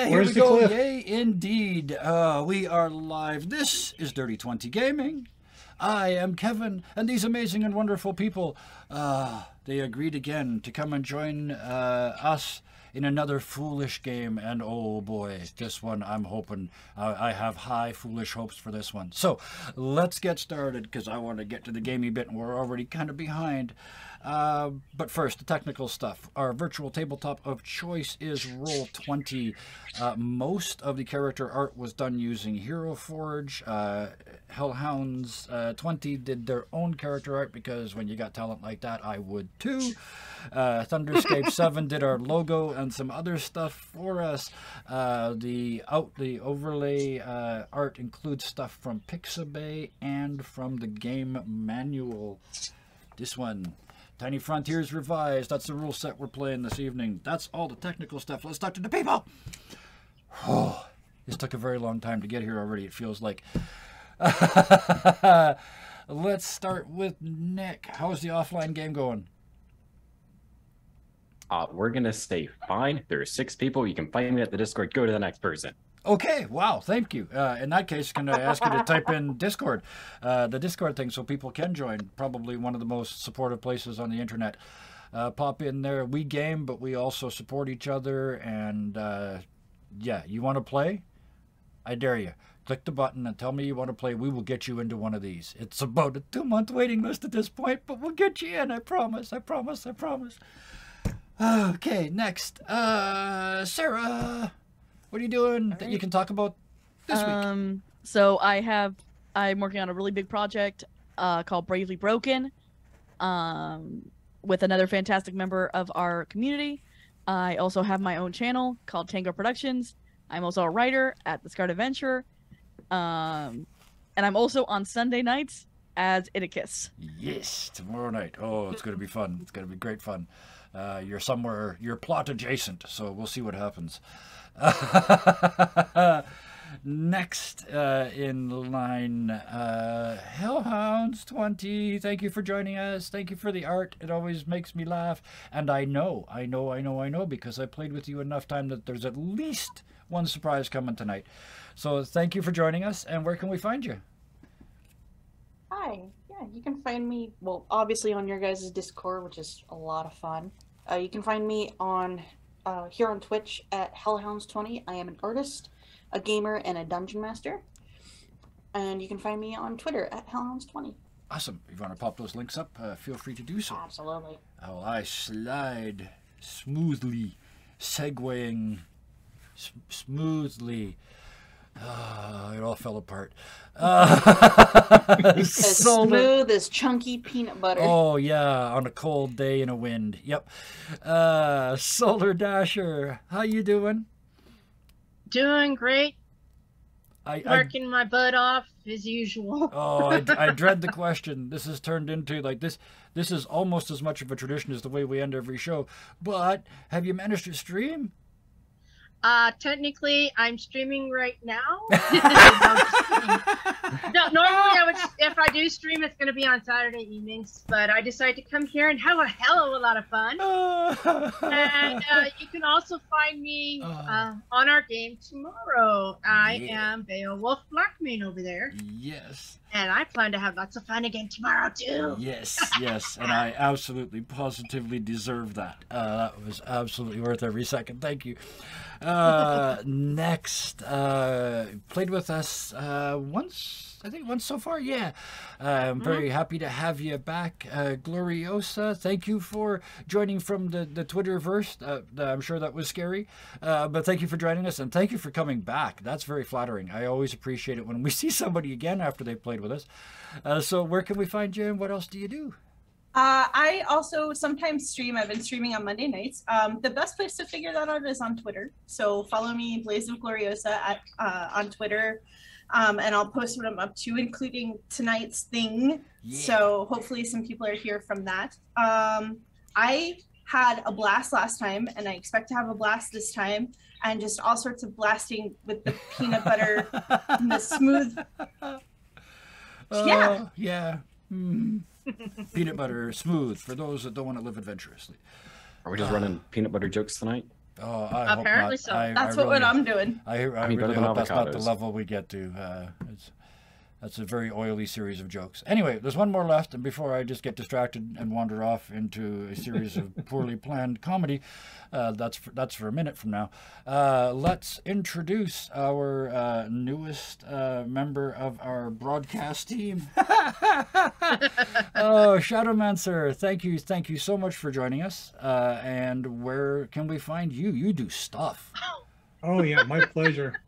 here Where's we the go. clip? Yay, indeed. We are live. This is Dirty 20 Gaming. I am Kevin, and these amazing and wonderful people, they agreed again to come and join us in another foolish game. And oh boy, this one I'm hoping, I have high foolish hopes for this one. So let's get started, because I want to get to the gamey bit, and we're already kind of behind. But first, the technical stuff. Our virtual tabletop of choice is Roll20. Most of the character art was done using Hero Forge. Hellhounds 20 did their own character art, because when you got talent like that, I would too. Thunderscape 7 did our logo and some other stuff for us. The overlay art includes stuff from Pixabay and from the game manual. This one, Tiny Frontiers Revised. That's the rule set we're playing this evening. That's all the technical stuff. Let's talk to the people. Oh, this took a very long time to get here already, it feels like. Let's start with Nick. How's the offline game going? We're going to stay fine. There are 6 people. You can find me at the Discord. Go to the next person. Okay, wow, thank you. In that case, can I ask you to type in Discord, the Discord thing, so people can join. Probably one of the most supportive places on the internet. Pop in there. We game, but we also support each other. And yeah, you want to play? I dare you. Click the button and tell me you want to play. We will get you into one of these. It's about a 2-month waiting list at this point, but we'll get you in. I promise. I promise. I promise. Okay, next. Sarah. What are you doing that you can talk about this week? So I'm working on a really big project called Bravely Broken with another fantastic member of our community. I also have my own channel called Tango Productions. I'm also a writer at The Scarred Adventure. And I'm also on Sunday nights as Iticus. Yes, tomorrow night. Oh, it's going to be fun. It's going to be great fun. You're plot adjacent, so we'll see what happens. Next in line, Hellhounds 20. Thank you for joining us. Thank you for the art. It always makes me laugh. And I know, because I played with you enough time that there's at least one surprise coming tonight. So thank you for joining us. And where can we find you? Hi. Yeah, you can find me, well, obviously on your guys' Discord, which is a lot of fun. You can find me on here on Twitch at Hellhounds20. I am an artist, a gamer, and a dungeon master. And you can find me on Twitter at Hellhounds20. Awesome. If you want to pop those links up, feel free to do so. Absolutely. Oh, I slide smoothly, segueing smoothly. It all fell apart. As smooth as chunky peanut butter. Oh, yeah, on a cold day in a wind. Yep. Solar Dasher, how you doing? Doing great. Working my butt off as usual. Oh, I dread the question. This has turned into like this. This is almost as much of a tradition as the way we end every show. But have you managed to stream? Technically, I'm streaming right now. No, normally if I do stream, it's going to be on Saturday evenings. But I decided to come here and have a hell of a lot of fun. And you can also find me on our game tomorrow. I am Beowulf Blackmane over there. Yes. And I plan to have lots of fun again tomorrow, too. Yes, yes. And I absolutely, positively deserve that. That was absolutely worth every second. Thank you. Next, played with us once, I think once so far. Yeah. I'm very happy to have you back. Gloriosa, thank you for joining from the Twitterverse. I'm sure that was scary. But thank you for joining us, and thank you for coming back. That's very flattering. I always appreciate it when we see somebody again after they played with us. So where can we find you, and what else do you do? I also sometimes stream. I've been streaming on Monday nights. The best place to figure that out is on Twitter. So follow me, Blaze of Gloriosa, on Twitter. And I'll post what I'm up to, including tonight's thing. Yeah. So hopefully some people are here from that. I had a blast last time, and I expect to have a blast this time. And just all sorts of blasting with the peanut butter and the smooth. Yeah. Yeah. Peanut butter smooth for those that don't want to live adventurously. Are we just running peanut butter jokes tonight? Oh, I hope Apparently not. so. That's I what really, I'm doing. I mean, really better than hope that's not the avocados. level we get to. That's a very oily series of jokes. Anyway, there's one more left, and before I just get distracted and wander off into a series of poorly planned comedy, that's for a minute from now. Let's introduce our newest member of our broadcast team. Oh, Shadowmancer, thank you so much for joining us. And where can we find you? You do stuff. Oh yeah, my pleasure.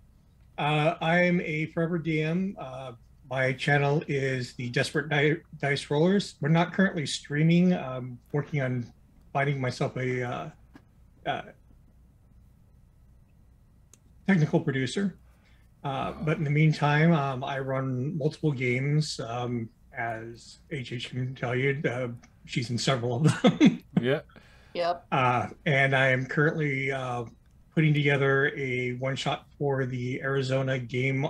I'm a forever DM. My channel is the Desperate Dice Rollers. We're not currently streaming. I'm working on finding myself a technical producer. But in the meantime, I run multiple games. As HH can tell you, she's in several of them. Yeah. Yep. And I am currently putting together a one-shot for the Arizona Game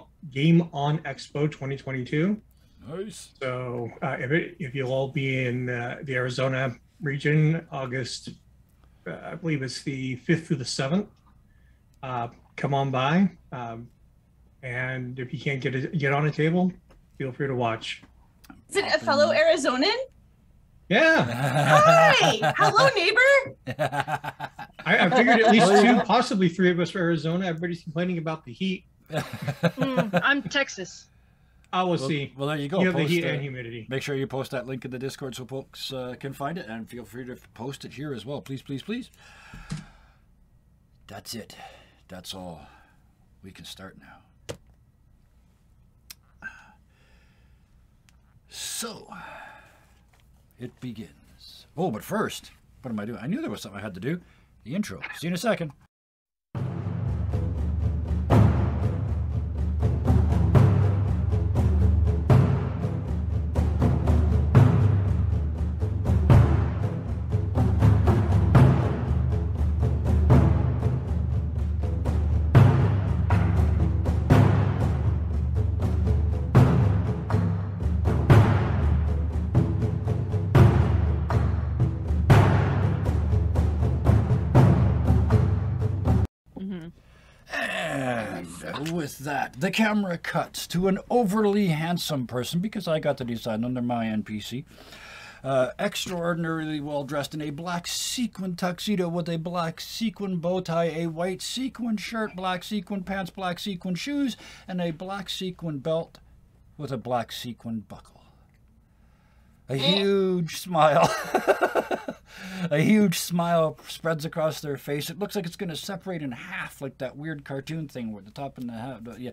On Expo 2022. Nice. So if you'll all be in the Arizona region, August, I believe it's the 5th through the 7th, come on by. And if you can't get on a table, feel free to watch. Is it a fellow Arizonan? Yeah, Hi! Hello, neighbor! I figured at least 2, possibly 3 of us are Arizona. Everybody's complaining about the heat. I'm Texas. I will see. Well, there you go. You have the Post, heat and humidity. Make sure you post that link in the Discord so folks can find it, and feel free to post it here as well. Please, please, please. That's it. That's all. We can start now. So, it begins. Oh, but first, what am I doing? I knew there was something I had to do. The intro. See you in a second. And with that, the camera cuts to an overly handsome person, because I got to decide under my NPC. Extraordinarily well dressed in a black sequin tuxedo with a black sequin bow tie, a white sequin shirt, black sequin pants, black sequin shoes, and a black sequin belt with a black sequin buckle. A huge smile. A huge smile spreads across their face. It looks like it's going to separate in half, like that weird cartoon thing where the top and the half. Yeah,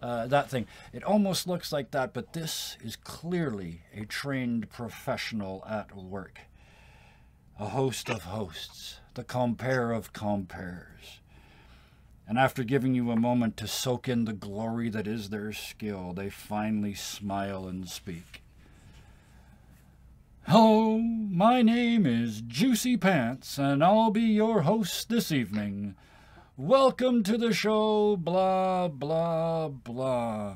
that thing. It almost looks like that, but this is clearly a trained professional at work. A host of hosts. The compere of compares. And after giving you a moment to soak in the glory that is their skill, they finally smile and speak. Hello, my name is Juicy Pants, and I'll be your host this evening. Welcome to the show, blah, blah, blah.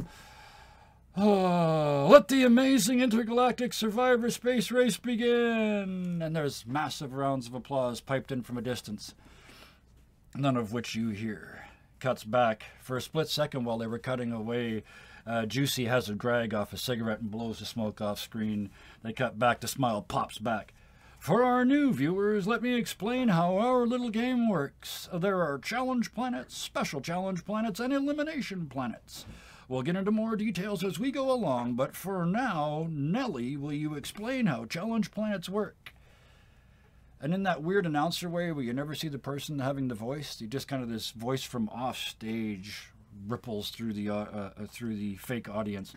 Let the amazing intergalactic survivor space race begin! And there's massive rounds of applause piped in from a distance, none of which you hear. Cuts back. For a split second while they were cutting away, Juicy has a drag off a cigarette and blows the smoke off screen. They cut back, the smile pops back. For our new viewers, let me explain how our little game works. There are challenge planets, special challenge planets, and elimination planets. We'll get into more details as we go along, but for now, Nellie, will you explain how challenge planets work? And in that weird announcer way where you never see the person having the voice, you just kind of this voice from off stage ripples through the fake audience.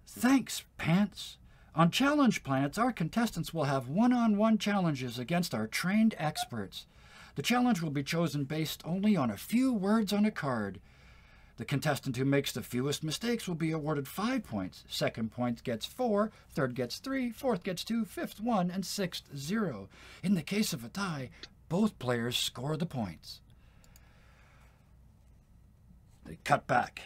Thanks, Pants. On challenge planets, our contestants will have one-on-one challenges against our trained experts. The challenge will be chosen based only on a few words on a card. The contestant who makes the fewest mistakes will be awarded 5 points. Second point gets 4, third gets 3, fourth gets 2, fifth 1, and sixth 0. In the case of a tie, both players score the points. They cut back.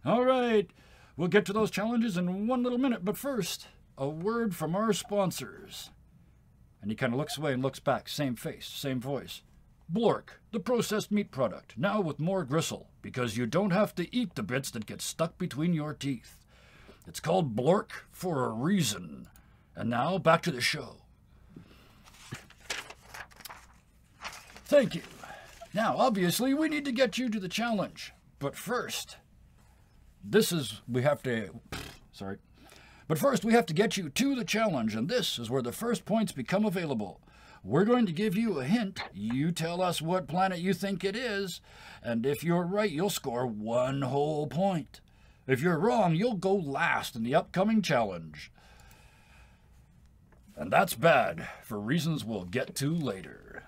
All right, we'll get to those challenges in one little minute, but first, a word from our sponsors. And he kind of looks away and looks back. Same face, same voice. Blork, the processed meat product, now with more gristle, because you don't have to eat the bits that get stuck between your teeth. It's called Blork for a reason. And now, back to the show. Thank you. Now, obviously, we need to get you to the challenge. But first, But first, we have to get you to the challenge, and this is where the first points become available. We're going to give you a hint. You tell us what planet you think it is, and if you're right, you'll score 1 whole point. If you're wrong, you'll go last in the upcoming challenge. And that's bad, for reasons we'll get to later.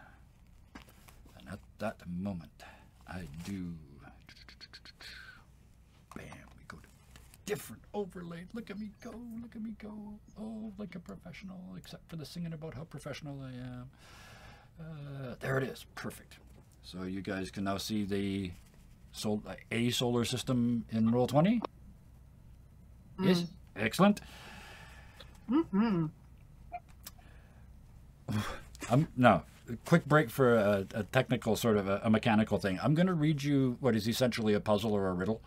And at that moment, I do... Bam, we go to different overlay. Look at me go, look at me go. Oh, like a professional, except for the singing about how professional I am. There it is, perfect. So you guys can now see the solar system in Roll20. Yes, excellent. Now, a quick break for a technical sort of a mechanical thing. I'm going to read you what is essentially a puzzle or a riddle.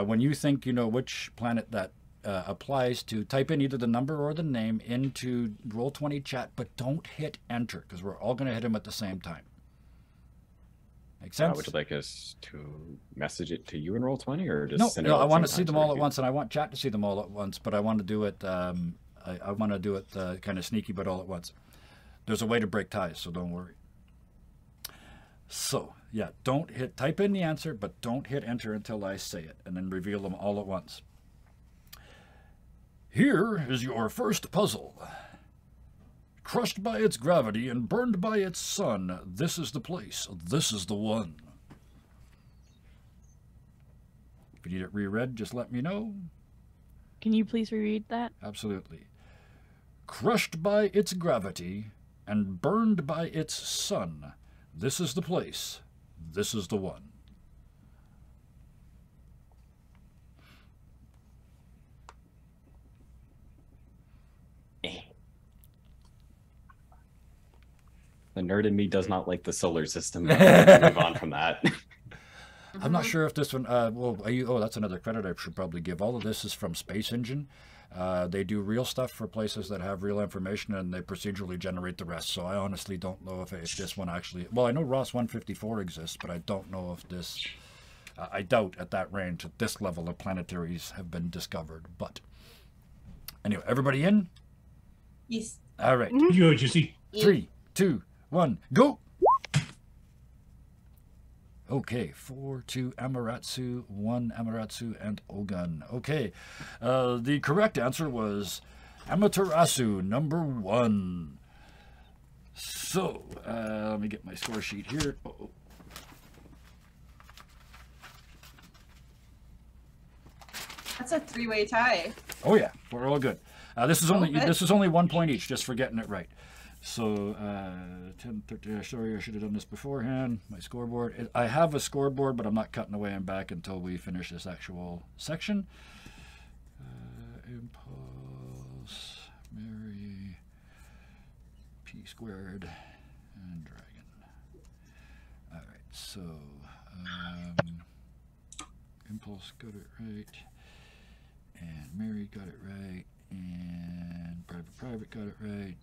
When you think you know which planet that applies to, type in either the number or the name into Roll20 chat, but don't hit enter because we're all going to hit them at the same time. Make sense? Would you like us to message it to you in Roll20 or just send it No, out I want to sometimes see them so all we at can- once, and I want chat to see them all at once, but I want to do it, I want to do it kind of sneaky, but all at once. There's a way to break ties, so don't worry. So, yeah, type in the answer, but don't hit enter until I say it, and then reveal them all at once. Here is your first puzzle. Crushed by its gravity and burned by its sun, this is the place, this is the one. If you need it reread, just let me know. Can you please reread that? Absolutely. Crushed by its gravity and burned by its sun, this is the place, this is the one. The nerd in me does not like the solar system. Let's move on from that. I'm not sure if this one, that's another credit I should probably give. All of this is from Space Engine. They do real stuff for places that have real information, and they procedurally generate the rest. So I honestly don't know if this one actually... Well, I know Ross 154 exists, but I don't know if this... I doubt at that range that this level of planetaries have been discovered. But anyway, everybody in? Yes. All right. You, Jesse. 3, 2, 1, go! Okay, 4 to Amaterasu, 1 Amaterasu, and Ogun. Okay, the correct answer was Amaterasu, number 1. So, let me get my score sheet here. Uh-oh. That's a 3-way tie. Oh yeah, we're all good. This is only 1 point each, just for getting it right. So, 10, 13, sorry, I should have done this beforehand. My scoreboard. I have a scoreboard, but I'm not cutting away and back until we finish this actual section. Impulse, Mary, P squared, and Dragon. All right, so, Impulse got it right, and Mary got it right, and Private got it right.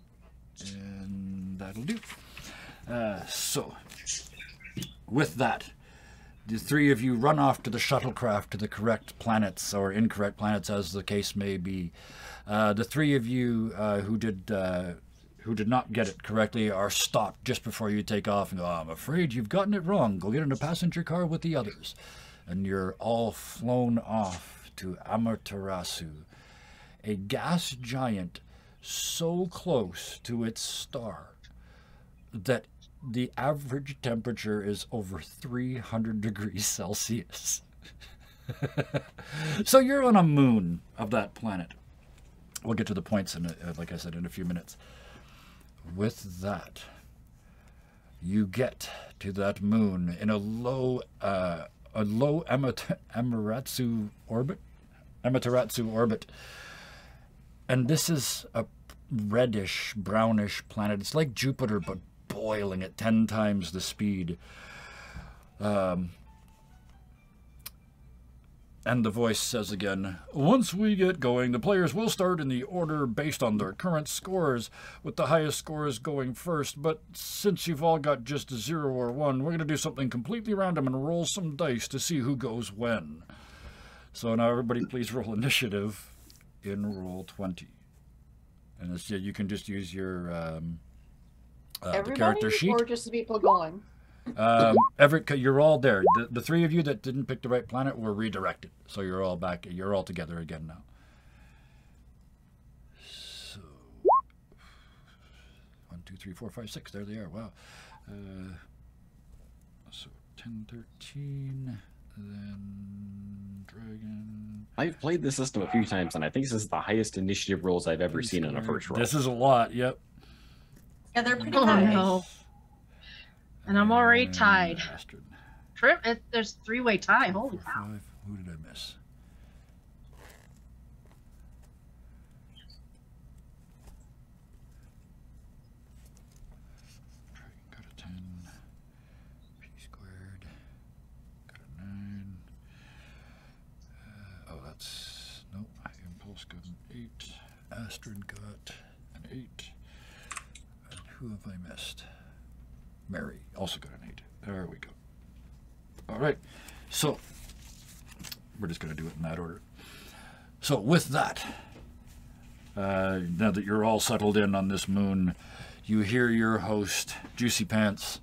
And that'll do. So, with that, the 3 of you run off to the shuttlecraft to the correct planets, or incorrect planets as the case may be. The 3 of you who did not get it correctly are stopped just before you take off and go, I'm afraid you've gotten it wrong. Go get in a passenger car with the others. And you're all flown off to Amaterasu, a gas giant so close to its star that the average temperature is over 300 degrees Celsius. So you're on a moon of that planet. We'll get to the points, like I said, in a few minutes. With that, you get to that moon in a low Amaterasu orbit. And this is a reddish, brownish planet. It's like Jupiter, but boiling at 10 times the speed. And the voice says again, once we get going, the players will start in the order based on their current scores, with the highest scores going first. But since you've all got just a 0 or 1, we're going to do something completely random and roll some dice to see who goes when. So now everybody please roll initiative in roll 20. And it's, you can just use your the character sheet. Or just the people going? You're all there. The three of you that didn't pick the right planet were redirected, so you're all back. You're all together again now. So 1, 2, 3, 4, 5, 6. There they are. Wow. So 10, 13. Then dragon. I've played this system a few times, and I think this is the highest initiative rolls I've ever seen in a first roll. This is a lot. Yep. Yeah, they're pretty Oh high. no. And I'm already tied. Bastard. There's 3-way tie. Holy 4, cow. 5. Who did I miss? Dragon got a 10. P squared. Got a 9. Oh, that's... Nope. Impulse got an 8. Astrid got an 8. And who have I missed? Mary also got an 8. There we go. All right. So, we're just going to do it in that order. So, with that, now that you're all settled in on this moon, you hear your host, Juicy Pants,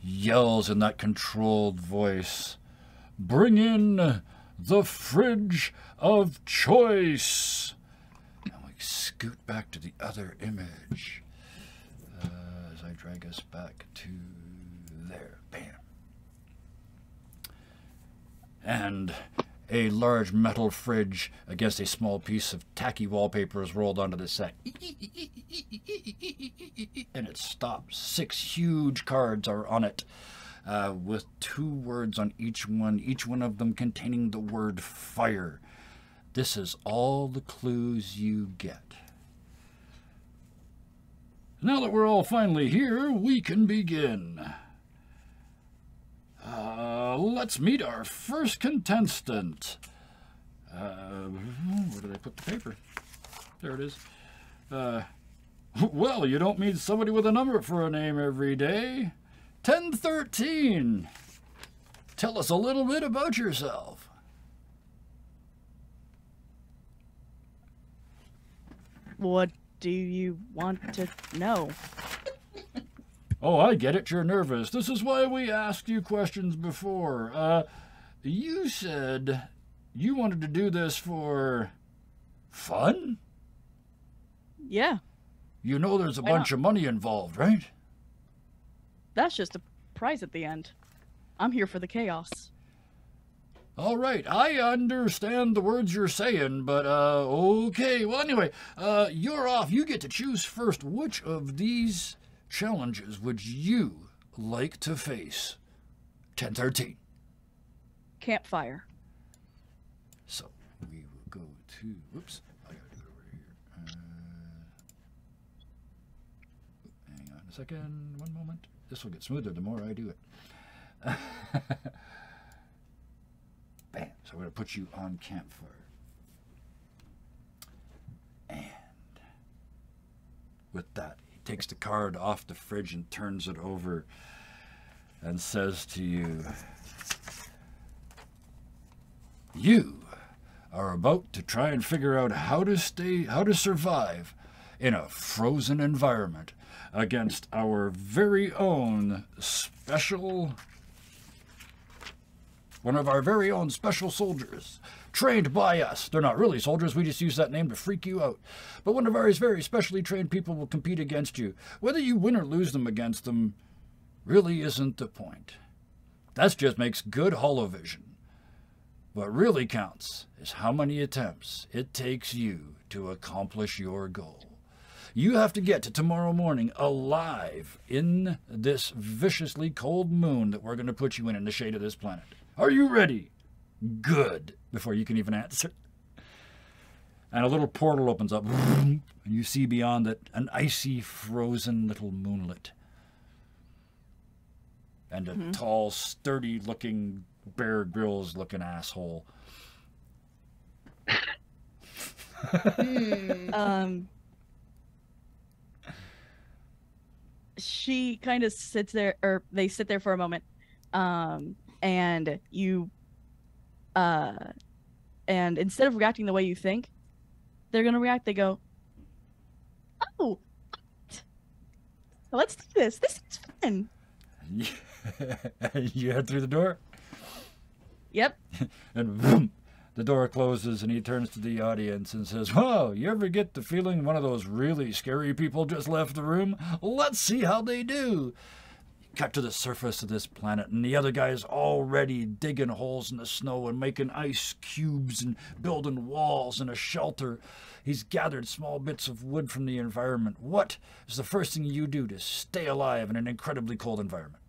yells in that controlled voice, "Bring in the fridge of choice!" And we scoot back to the other image. As I drag us back to there. Bam. And a large metal fridge against a small piece of tacky wallpaper is rolled onto the set. And it stops. 6 huge cards are on it, with 2 words on each one of them containing the word fire. This is all the clues you get. Now that we're all finally here, we can begin. Let's meet our first contestant. Where did I put the paper? There it is. Well, you don't meet somebody with a number for a name every day. 1013. Tell us a little bit about yourself. What do you want to know? Oh, I get it. You're nervous. This is why we asked you questions before. You said you wanted to do this for fun? Yeah, You know there's a Why bunch of money involved, right? that's just a prize at the end. I'm here for the chaos. All right, I understand the words you're saying, but, okay. Well, anyway, you're off. You get to choose first. Which of these challenges would you like to face? 1013. Campfire. So, we will go to, whoops, I gotta go over here. Hang on a second, one moment. This will get smoother the more I do it. Bam. So I'm going to put you on campfire. And with that, he takes the card off the fridge and turns it over and says to you, you are about to try and figure out how to survive in a frozen environment against our very own one of our very own special soldiers, trained by us. They're not really soldiers, we just use that name to freak you out. But one of our very specially trained people will compete against you. Whether you win or lose them against them really isn't the point. That just makes good holovision. What really counts is how many attempts it takes you to accomplish your goal. You have to get to tomorrow morning alive in this viciously cold moon that we're going to put you in the shade of this planet. Are you ready? Good. Before you can even answer. And a little portal opens up, and you see beyond it an icy, frozen little moonlet. And a tall, sturdy-looking, Bear Grylls-looking asshole. She kind of sits there, or they sit there for a moment, and you, and instead of reacting the way you think they're gonna react, they go, "Oh, let's do this. This is fun." You head through the door? Yep. And boom, the door closes and he turns to the audience and says, "Whoa, you ever get the feeling one of those really scary people just left the room? Let's see how they do." Cut to the surface of this planet, and the other guy's already digging holes in the snow and making ice cubes and building walls and a shelter. He's gathered small bits of wood from the environment. What is the first thing you do to stay alive in an incredibly cold environment?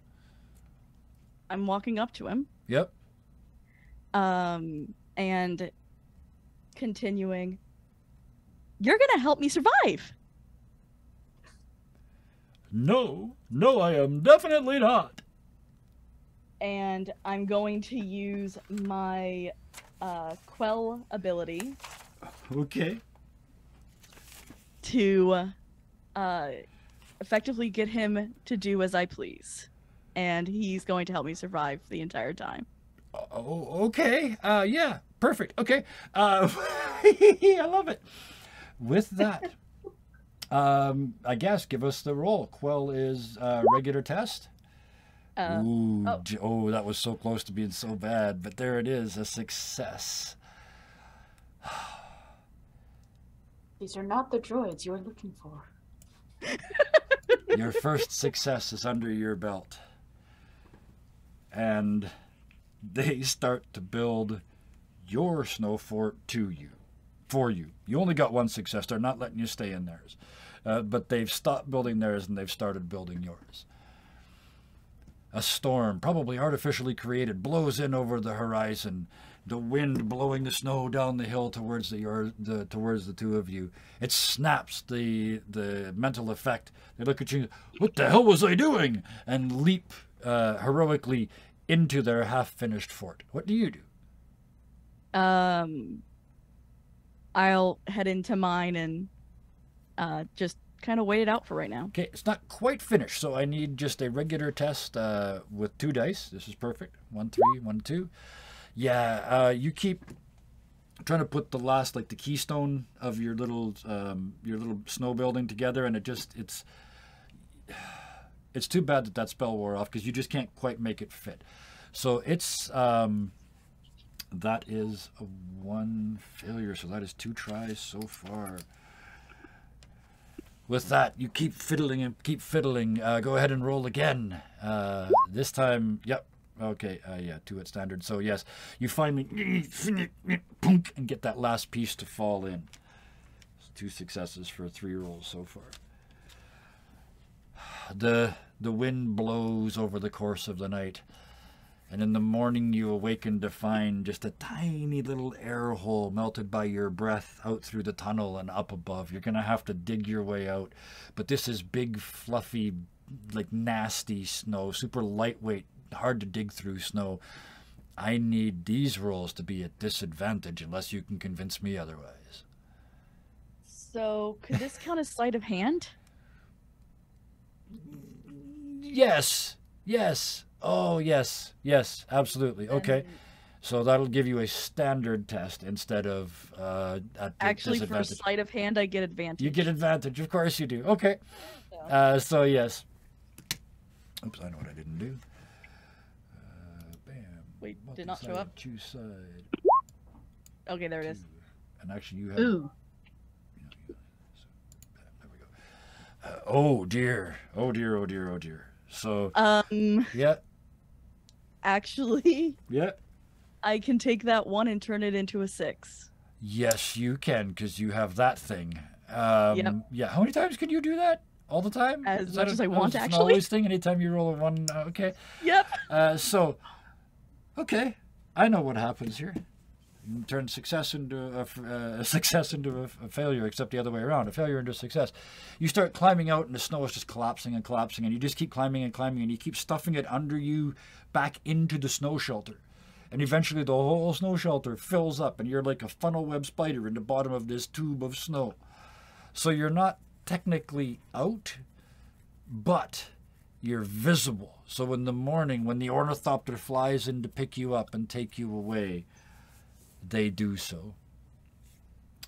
I'm walking up to him. Yep. And continuing, "You're gonna help me survive." No, I am definitely not. And I'm going to use my quell ability Okay. to effectively get him to do as I please. And he's going to help me survive the entire time. Oh, okay. Yeah, perfect. Okay. I love it. With that, I guess give us the roll. Quell is regular test. Oh, that was so close to being so bad, but there it is, a success. These are not the droids you're looking for. Your first success is under your belt. And they start to build your snow fort for you. You only got one success. They're not letting you stay in theirs. But they've stopped building theirs and they've started building yours. A storm, probably artificially created, blows in over the horizon. The wind blowing the snow down the hill towards towards the two of you. It snaps the mental effect. They look at you, "What the hell was I doing?" and leap heroically into their half-finished fort. What do you do? I'll head into mine and just kind of wait it out for right now. Okay, it's not quite finished, so I need just a regular test with 2 dice. This is perfect. 1, 3, 1, 2. Yeah, you keep trying to put the last, like the keystone of your little snow building together, and it's too bad that spell wore off because you just can't quite make it fit. So it's that is a 1 failure, so that is 2 tries so far. With that, you keep fiddling and keep fiddling. Go ahead and roll again. This time, yep. Okay, yeah, 2 at standard. So yes, you finally and get that last piece to fall in. 2 successes for 3 rolls so far. The wind blows over the course of the night, and in the morning you awaken to find just a tiny little air hole melted by your breath out through the tunnel and up above. You're going to have to dig your way out, but this is big, fluffy, like nasty snow, super lightweight, hard to dig through snow. I need these rolls to be at disadvantage unless you can convince me otherwise. So could this count as sleight of hand? Yes. Oh, yes, absolutely. Okay. So that'll give you a standard test instead of actually for sleight of hand I get advantage. You get advantage, of course you do. Okay. So yes. Oops, I know what I didn't do. Bam. Wait, did not show up? Choose side. Okay, there it is. And actually you have... Ooh. There we go. Oh dear. So... Yeah. Actually... Yeah. I can take that 1 and turn it into a 6. Yes, you can, because you have that thing. Yep. Yeah, how many times can you do that? All the time? As much as I want, an actually. always thing, anytime you roll a 1, okay. Yep. So, okay, I know what happens here. turn success into a success into a failure, except the other way around, a failure into success. You start climbing out and the snow is just collapsing and collapsing, and you just keep climbing and climbing, and you keep stuffing it under you back into the snow shelter. And eventually the whole snow shelter fills up, and you're like a funnel web spider in the bottom of this tube of snow. So you're not technically out, but you're visible. So in the morning, when the ornithopter flies in to pick you up and take you away, they do so.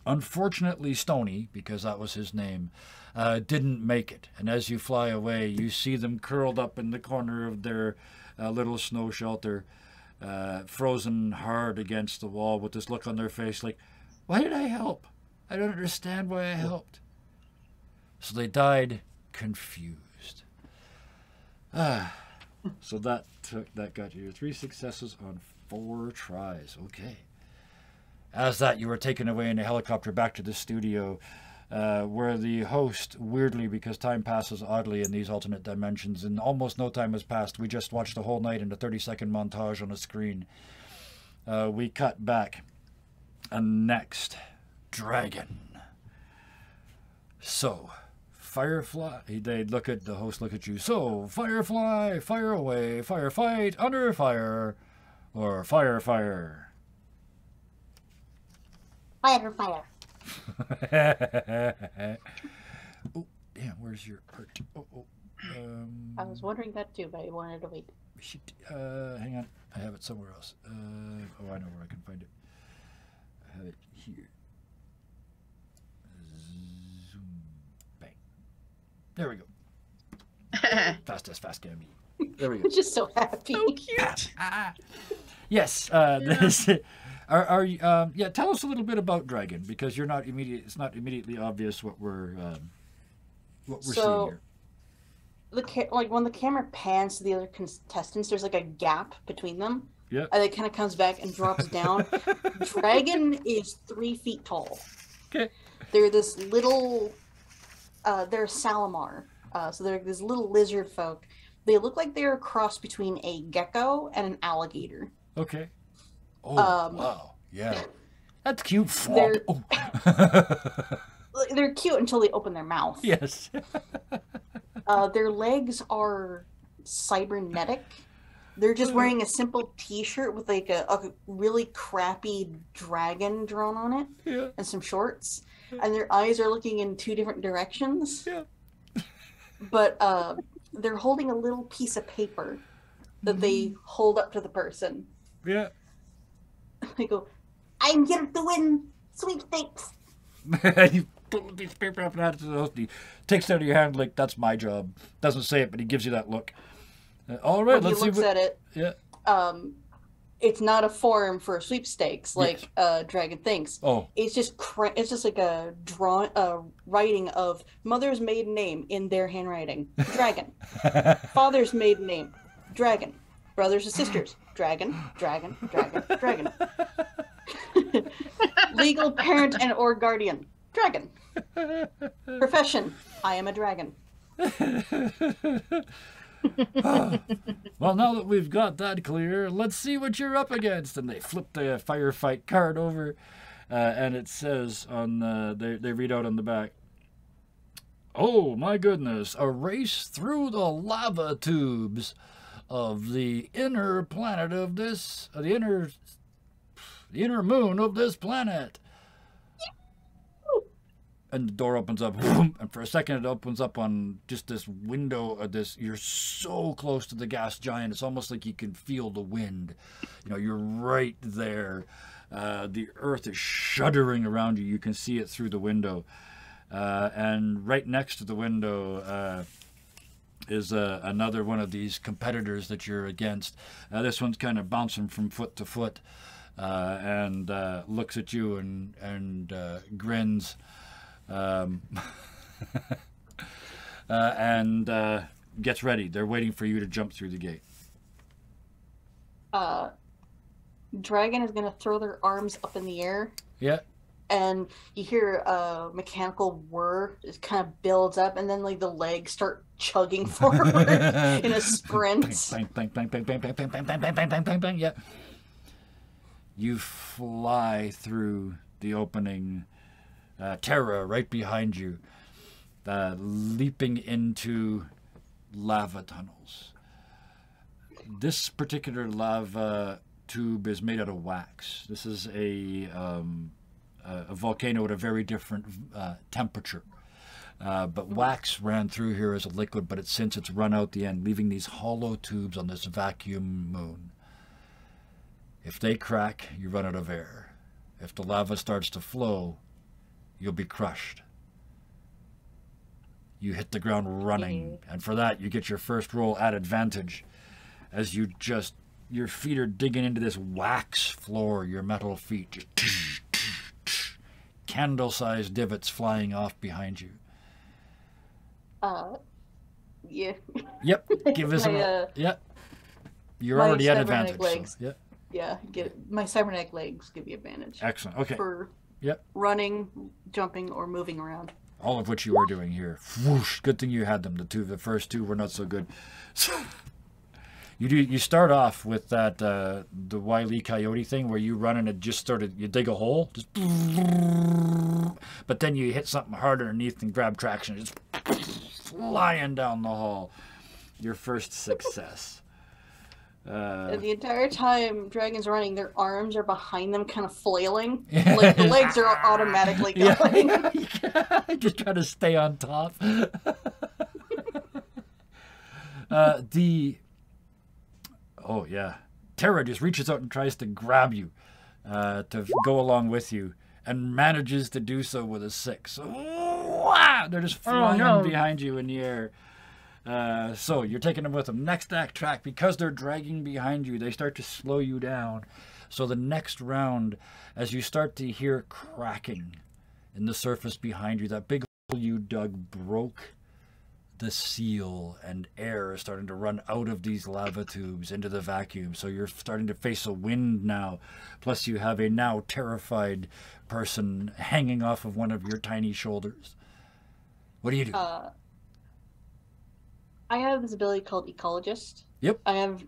Unfortunately, Stony, because that was his name, didn't make it. And as you fly away, you see them curled up in the corner of their little snow shelter, frozen hard against the wall with this look on their face like, why did I help? I don't understand why I helped. So they died confused. So that got you 3 successes on 4 tries. Okay. As that, you were taken away in a helicopter back to the studio, where the host, weirdly, because time passes oddly in these alternate dimensions, and almost no time has passed. We just watched the whole night in a 30-second montage on a screen. We cut back. And next, Dragon. So, Firefly, they'd look at the host, look at you. So, Firefly, fire away, firefight, under fire, or fire. Fire. Oh, damn, where's your art? I was wondering that too, but I wanted to wait. Shit, hang on, I have it somewhere else. Oh, I know where I can find it. I have it here. Zoom, bang. There we go. Fast as fast can be. There we go. I'm just so happy. So cute. Yes, this. Are you? Yeah, tell us a little bit about Dragon, because you're not immediate. It's not immediately obvious what we're seeing here. Like when the camera pans to the other contestants, there's like a gap between them. Yeah. And it kind of comes back and drops down. Dragon is 3 feet tall. Okay. They're this little. They're Salamar. So they're this little lizard folk. They look like they're a cross between a gecko and an alligator. Okay. Oh, wow. Yeah. That's cute. They're- Oh. They're cute until they open their mouth. Yes. Their legs are cybernetic. They're just wearing a simple t-shirt with like a really crappy dragon drawn on it. Yeah. And some shorts. And their eyes are looking in 2 different directions. Yeah. But they're holding a little piece of paper that they hold up to the person. Yeah. They go, I'm here to win sweepstakes. You pull the piece of paper up and hand it to the host. He takes it out of your hand like, that's my job. Doesn't say it, but he gives you that look. All right, When he let's see looks what... at it, Yeah. it's not a form for sweepstakes like Dragon thinks. Oh. It's just it's just like a writing of mother's maiden name in their handwriting. Dragon. Father's maiden name. Dragon. Brothers and sisters. Dragon. Dragon. Dragon. Dragon. Legal parent and or guardian. Dragon. Profession. I am a dragon. Well, now that we've got that clear, let's see what you're up against. And they flip the firefight card over, and it says on they read out on the back, oh my goodness, a race through the lava tubes of the inner planet of this, the inner moon of this planet. And the door opens up, and for a second it opens up on just this window of this. You're so close to the gas giant, it's almost like you can feel the wind. You know, you're right there. The earth is shuddering around you. You can see it through the window. And right next to the window is another one of these competitors that you're against. This one's kind of bouncing from foot to foot, and looks at you and grins. And gets ready. They're waiting for you to jump through the gate. Dragon is going to throw their arms up in the air. Yeah. And you hear a mechanical whir. It kind of builds up, and then like the legs start chugging forward in a sprint. Bang, bang, bang, bang, bang, bang, bang, bang, bang, bang, bang, bang, bang, bang. Yeah. You fly through the opening, Terra right behind you, leaping into lava tunnels. This particular lava tube is made out of wax. This is a volcano at a very different temperature. But wax ran through here as a liquid, but since it's run out the end, leaving these hollow tubes on this vacuum moon. If they crack, you run out of air. If the lava starts to flow, you'll be crushed. You hit the ground running, and for that you get your first roll at advantage as you just, your feet are digging into this wax floor, your metal feet. Just candle-sized divots flying off behind you. Yeah. Yep, give us a... Yep. You're my already at cybernetic advantage. legs. So, yep. Yeah, my cybernetic legs give you advantage. Excellent, okay. For Yep. running, jumping, or moving around. All of which you are doing here. Whoosh, good thing you had them. The first two were not so good. So, you start off with that the Wile E. Coyote thing where you run and it just started, you dig a hole, just, but then you hit something hard underneath and grab traction, just flying down the hall. Your first success. And the entire time Dragon's running, their arms are behind them, kind of flailing. Like the legs are automatically going. Yeah. Just trying to stay on top. Oh yeah, Terra just reaches out and tries to grab you, to go along with you, and manages to do so with a 6. Wow! They're just flying behind you in the air. So you're taking them with them. Next act track, because they're dragging behind you, they start to slow you down. So the next round, as you start to hear cracking in the surface behind you, that big hole you dug broke the seal, and air is starting to run out of these lava tubes into the vacuum. So you're starting to face a wind now. Plus you have a now terrified person hanging off of one of your tiny shoulders. What do you do? I have this ability called Ecologist. Yep. I have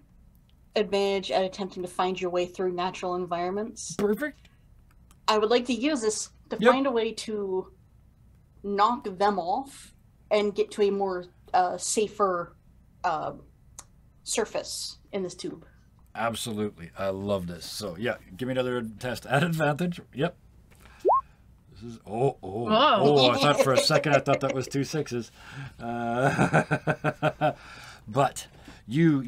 advantage at attempting to find your way through natural environments. Perfect. I would like to use this to find a way to knock them off and get to a more safer surface in this tube. Absolutely. I love this. So, yeah, give me another test at advantage. Yep. This is, I thought for a second, I thought that was 2 6s. But you're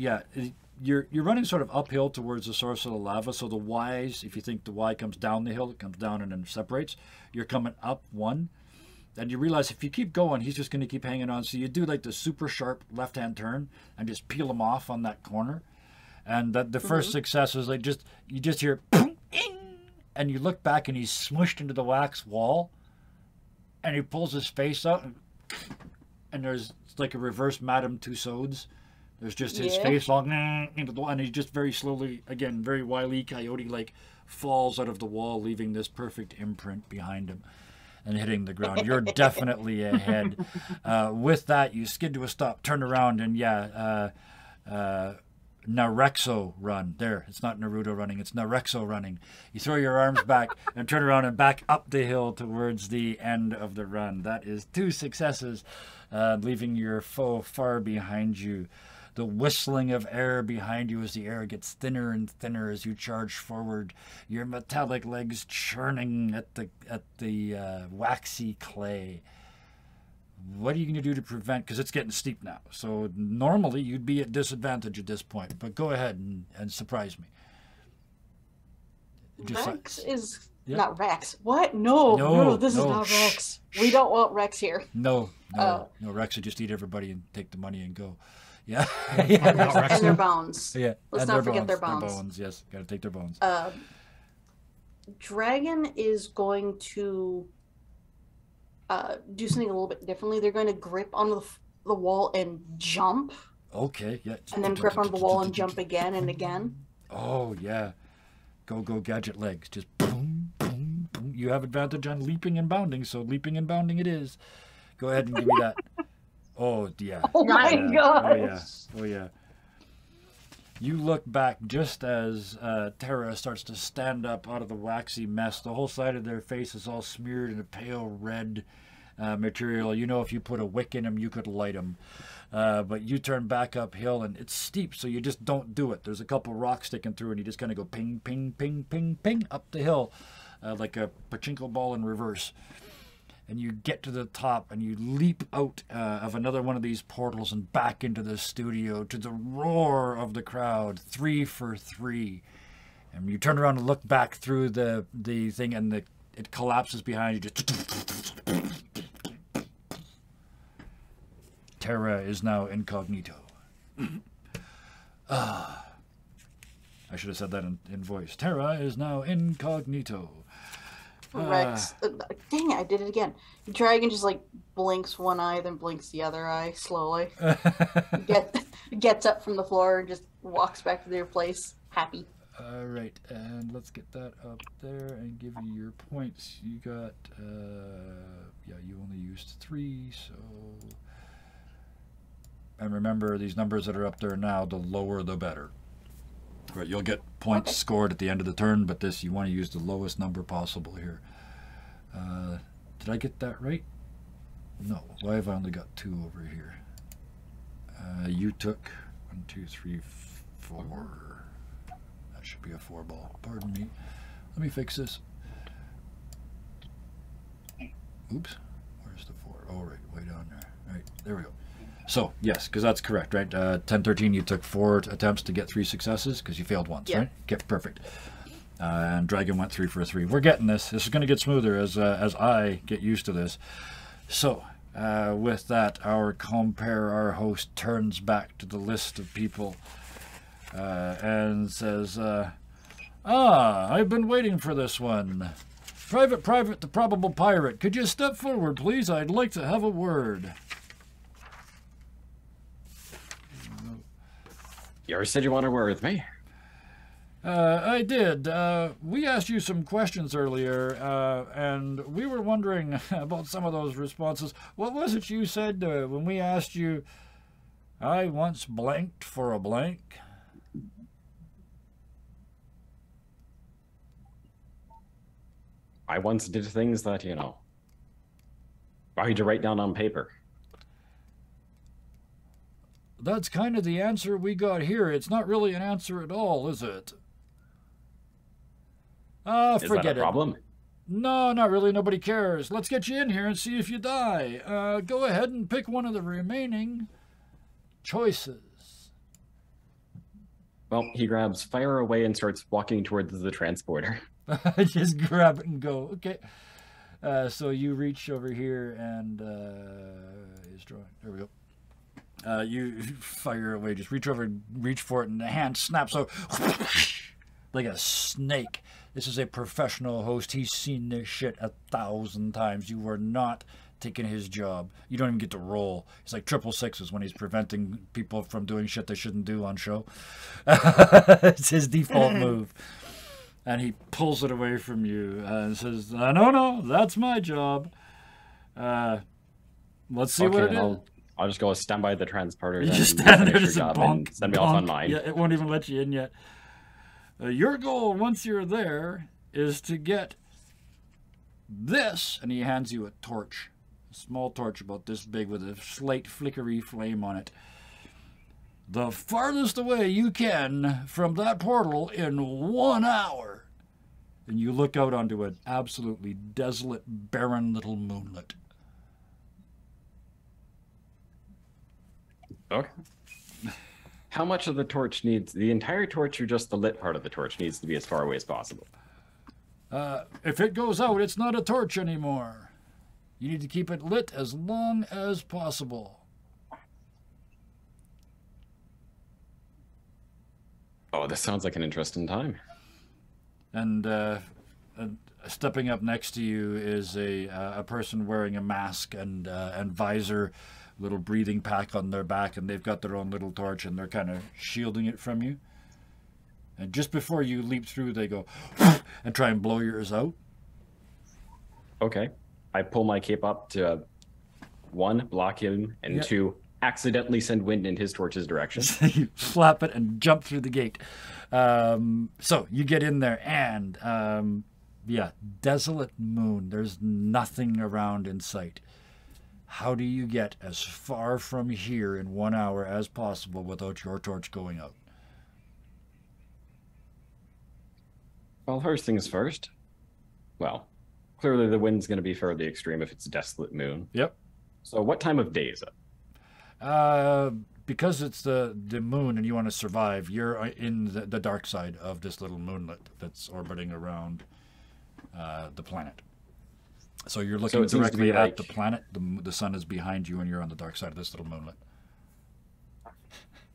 running sort of uphill towards the source of the lava. So the Y's, if you think the Y comes down the hill, it comes down and then separates. You're coming up 1. And you realize if you keep going, he's just going to keep hanging on. So you do like the super sharp left-hand turn and just peel him off on that corner. And the first success is like you just hear, and you look back and he's smushed into the wax wall. And he pulls his face out, and there's like a reverse Madame Tussauds. There's just his face all into the wall, and he just very slowly, again, very Wile E. Coyote like, falls out of the wall, leaving this perfect imprint behind him and hitting the ground. You're definitely ahead. With that, you skid to a stop, turn around, and Narexo run. There, it's not Naruto running, it's Narexo running. You throw your arms back and turn around and back up the hill towards the end of the run. That is 2 successes, leaving your foe far behind you. The whistling of air behind you as the air gets thinner and thinner as you charge forward. Your metallic legs churning at the waxy clay. What are you going to do to prevent? Because it's getting steep now. So normally you'd be at disadvantage at this point. But go ahead and surprise me. Rex is not Rex. What? No, this is not Rex. We don't want Rex here. No. Rex would just eat everybody and take the money and go. Yeah. And their bones. Yeah. Let's not forget their bones. Their bones, yes. Got to take their bones. Dragon is going to do something a little bit differently. They're going to grip onto the wall and jump. Okay, yeah. And then grip onto the wall and jump again and again. Oh, yeah. Go, gadget legs. Just boom, boom, boom. You have advantage on leaping and bounding, so leaping and bounding it is. Go ahead and give me that. Oh, yeah. Oh, my gosh. Oh, yeah. You look back just as Terra starts to stand up out of the waxy mess. The whole side of their face is all smeared in a pale red material. You know, if you put a wick in them, you could light them. But you turn back uphill, and it's steep, so you just don't do it. There's a couple rocks sticking through, and you just kind of go ping, ping, ping, ping, ping up the hill like a pachinko ball in reverse. And you get to the top, and you leap out of another one of these portals and back into the studio to the roar of the crowd, 3 for 3. And you turn around and look back through the thing, and it collapses behind you. Just Terra is now incognito. I should have said that in voice. Terra is now incognito. Rex, dang it, I did it again. The dragon just like blinks one eye, then blinks the other eye slowly. Gets up from the floor and just walks back to their place, happy. All right, and let's get that up there and give you your points. You got, yeah, you only used 3, so. And remember, these numbers that are up there now, the lower the better. Right, you'll get points scored at the end of the turn, but this, you want to use the lowest number possible here. Did I get that right? No. Why have I only got 2 over here? You took 1, 2, 3, 4. That should be a 4 ball. Pardon me. Let me fix this. Oops. Where's the 4? Oh, right, way down there. Right, there we go. So, yes, because that's correct, right? 10, 13, you took 4 attempts to get 3 successes because you failed once, yeah. Right? Okay, perfect. And Dragon went 3 for 3. We're getting this. This is going to get smoother as I get used to this. So, with that, our compere, our host, turns back to the list of people and says, I've been waiting for this one. Private, the probable pirate. Could you step forward, please? I'd like to have a word. You already said you wanted to work with me. I did. We asked you some questions earlier, and we were wondering about some of those responses. What was it you said when we asked you, I once blanked for a blank? I once did things that, you know, I had to write down on paper. That's kind of the answer we got here. It's not really an answer at all, is it? Is forget that a problem? it. No, not really. Nobody cares. Let's get you in here and see if you die. Go ahead and pick one of the remaining choices. Well, he grabs fire away and starts walking towards the transporter. Just grab it and go. Okay. So you reach over here and he's drawing. There we go. You fire away, just reach over, reach for it, and the hand snaps out like a snake. This is a professional host. He's seen this shit 1,000 times. You are not taking his job. You don't even get to roll. It's like 666s when he's preventing people from doing shit they shouldn't do on show. It's his default move. And he pulls it away from you and says, no, that's my job. Let's see what it is. I'll just go stand by the transporter. You just stand there, just job bonk, and send me off on mine. Yeah, it won't even let you in yet. Your goal, once you're there, is to get this, and he hands you a torch, a small torch about this big with a slight flickery flame on it. The farthest away you can from that portal in 1 hour. And you look out onto an absolutely desolate, barren little moonlet. Okay. How much of the torch needs, the entire torch or just the lit part of the torch needs to be as far away as possible? If it goes out, it's not a torch anymore. You need to keep it lit as long as possible. Oh, this sounds like an interesting time. And stepping up next to you is a person wearing a mask and visor, little breathing pack on their back, and they've got their own little torch, and they're kind of shielding it from you. And just before you leap through, they go and try and blow yours out. Okay. I pull my cape up to 1, block him, and 2, accidentally send wind in his torch's direction. You flap it and jump through the gate. So you get in there and, yeah, desolate moon. There's nothing around in sight. How do you get as far from here in 1 hour as possible without your torch going out? Well, first things first. Well, clearly the wind's going to be fairly extreme if it's a desolate moon. Yep. So what time of day is it? Because it's the moon and you want to survive, you're in the dark side of this little moonlet that's orbiting around the planet. So you're looking directly at the planet. The sun is behind you and you're on the dark side of this little moonlet.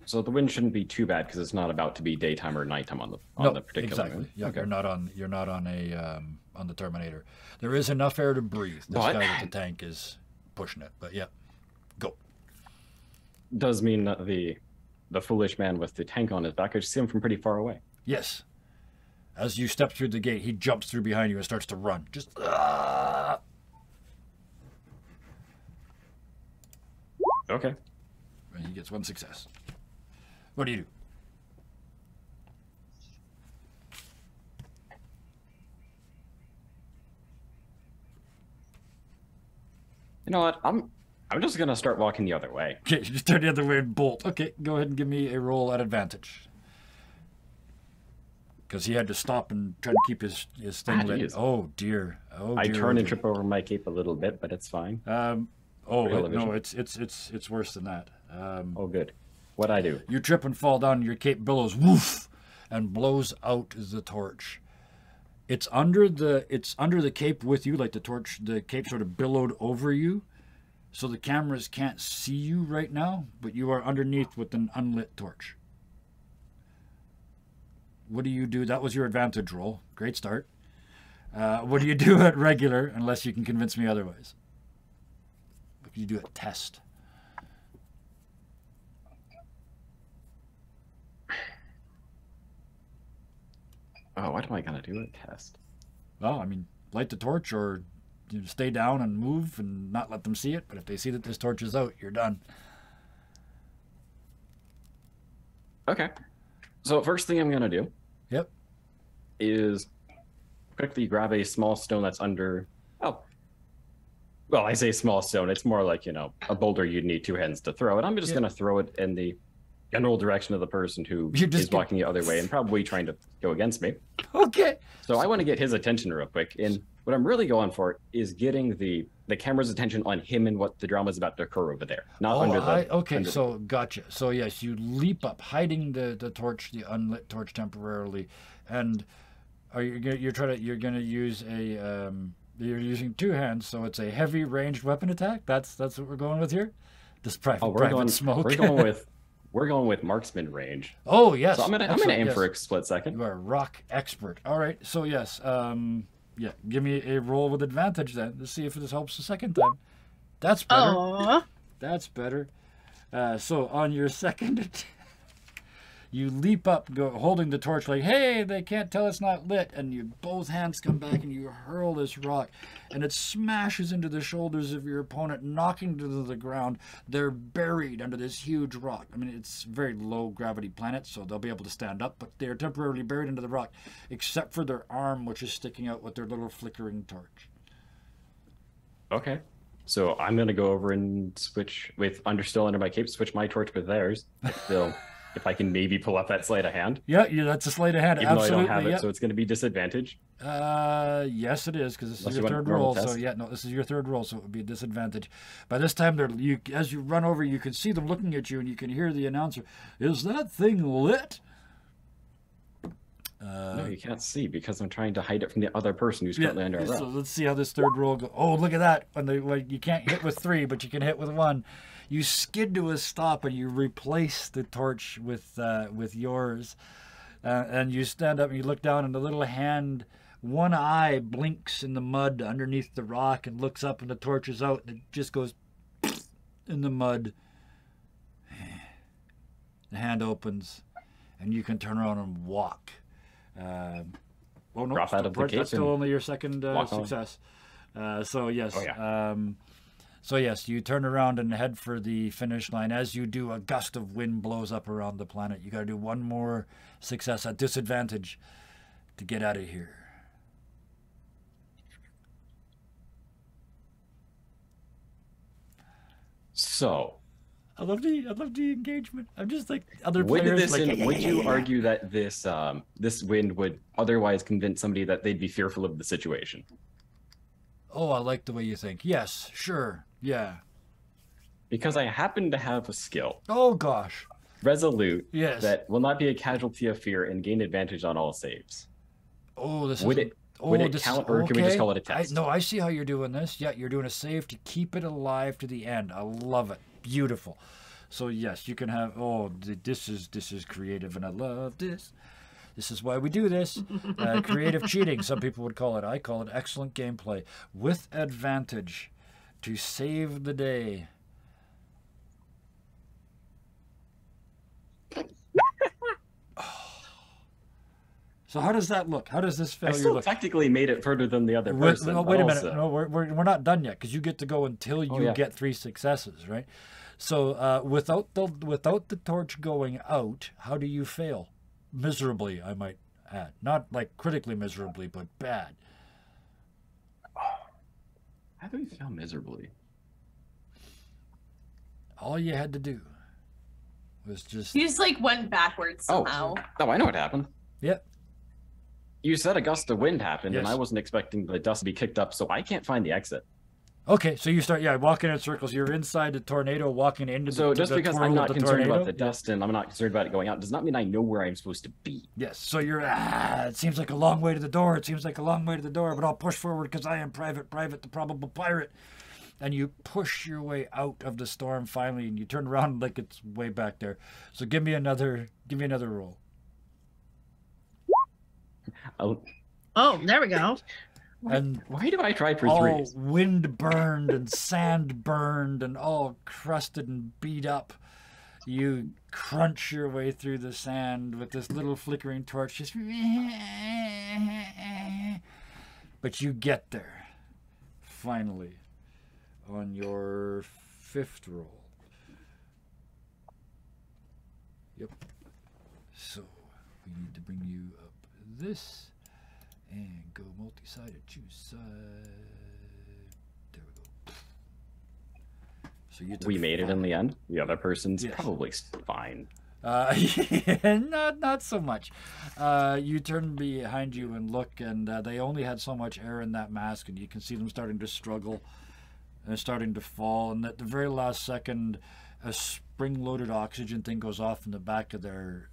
So the wind shouldn't be too bad because it's not about to be daytime or nighttime on the particular exactly. moon. Yeah, okay. You're not on the Terminator. There is enough air to breathe. This guy with the tank is pushing it, but yeah, go. Does mean that the foolish man with the tank on his back, I just see him from pretty far away. Yes. As you step through the gate, he jumps through behind you and starts to run. Just Okay. And he gets 1 success. What do you do? You know what? I'm just gonna start walking the other way. Okay, you just turn the other way and bolt. Okay, go ahead and give me a roll at advantage. Because he had to stop and try to keep his thing lit. Oh dear. Oh dear. I turn and trip over my cape a little bit, but it's fine. No, it's worse than that. Oh good. What'd I do? You trip and fall down, and your cape billows, woof, and blows out the torch. It's under the cape with you, like the cape sort of billowed over you, so the cameras can't see you right now, but you are underneath with an unlit torch. What do you do? That was your advantage roll. Great start. What do you do at regular, unless you can convince me otherwise? What can you do at test? Oh, what am I gonna do at test? Well, I mean, light the torch or stay down and move and not let them see it. But if they see that this torch is out, you're done. Okay. So first thing I'm gonna do. Yep. Is quickly grab a small stone that's under. Oh. Well, I say small stone. It's more like, a boulder you'd need 2 hands to throw it. I'm just gonna throw it in the general direction of the person who is walking the other way and probably trying to go against me. Okay. So I want to get his attention real quick. And what I'm really going for is getting the camera's attention on him and what the drama is about to occur over there. Not under the... Okay, so gotcha. So yes, you leap up, hiding the torch, the unlit torch temporarily. And you're gonna use a... you're using 2 hands, so it's a heavy ranged weapon attack? That's what we're going with here? This private smoke? We're going with marksman range. Oh yes. So I'm gonna aim for a split second. You are a rock expert. All right. So yes. Yeah. Give me a roll with advantage then. Let's see if this helps the second time. That's better. Aww. That's better. So on your second, you leap up, holding the torch like, hey, they can't tell it's not lit, and both hands come back and you hurl this rock, and it smashes into the shoulders of your opponent, knocking them to the ground. They're buried under this huge rock. I mean, it's a very low gravity planet, so they'll be able to stand up, but they're temporarily buried into the rock, except for their arm, which is sticking out with their little flickering torch. Okay. So I'm going to go over and switch with still under my cape, switch my torch with theirs. Still. If I can maybe pull up that sleight of hand. Yeah, that's a sleight of hand. Even Absolutely. Though I don't have it, so it's going to be disadvantage. Yes, it is, because this is your third roll. So yeah, no, this is your third roll, so it would be a disadvantage. By this time, as you run over, you can see them looking at you, and you can hear the announcer. Is that thing lit? No, you can't see because I'm trying to hide it from the other person who's currently under a rock. So let's see how this third roll goes. Oh, look at that! When you can't hit with 3, but you can hit with 1. You skid to a stop and you replace the torch with yours, and you stand up and you look down, and the little hand, one eye blinks in the mud underneath the rock and looks up, and the torch is out, and it just goes in the mud. The hand opens, and you can turn around and walk. No, drop out of the case. That's still only your second success. So yes. Oh, yeah. So yes, you turn around and head for the finish line. As you do, a gust of wind blows up around the planet. You got to do one more success at disadvantage to get out of here. So, I love the engagement. I'm just like other players. Would you argue that this this wind would otherwise convince somebody that they'd be fearful of the situation? Oh, I like the way you think. Yes, sure, yeah. Because I happen to have a skill. Oh gosh. Resolute. Yes. That will not be a casualty of fear and gain advantage on all saves. Oh, this would is. Would it count, or can we just call it a test? No, I see how you're doing this. Yeah, you're doing a save to keep it alive to the end. I love it. Beautiful. So yes, you can have. Oh, this is creative, and I love this. This is why we do this. Creative cheating, some people would call it. I call it excellent gameplay with advantage to save the day. So how does that look? How does this failure I still look? technically made it further than the other person. No, wait a minute. Also. No, we're not done yet, because you get to go until you get 3 successes, right? So without the torch going out, how do you fail? Miserably, I might add. Not like critically miserably, but bad. How do we fail miserably? All you had to do was just. You just like went backwards somehow. Oh, I know what happened. Yep. You said a gust of wind happened, Yes. and I wasn't expecting the dust to be kicked up, so I can't find the exit. Okay, so you start, walking in circles. You're inside the tornado, walking into the So just the because twirl I'm of not the concerned tornado. about the dust and I'm not concerned about it going out, does not mean I know where I'm supposed to be. Yes, so you're, it seems like a long way to the door. It seems like a long way to the door, but I'll push forward because I am Private, the probable pirate. And you push your way out of the storm finally, and you turn around like it's way back there. So give me another roll. Oh, there we go. And why do I try for all threes? wind burned and sand burned and all crusted and beat up, you crunch your way through the sand with this little flickering torch. Just, but you get there finally on your 5th roll. Yep. So we need to bring you up this. And go multi-sided, choose side. There we go. So you We made it in the end. The other person's probably fine. Not so much. You turn behind you and look, and they only had so much air in that mask, and you can see them starting to struggle and starting to fall. And at the very last second, a spring-loaded oxygen thing goes off in the back of their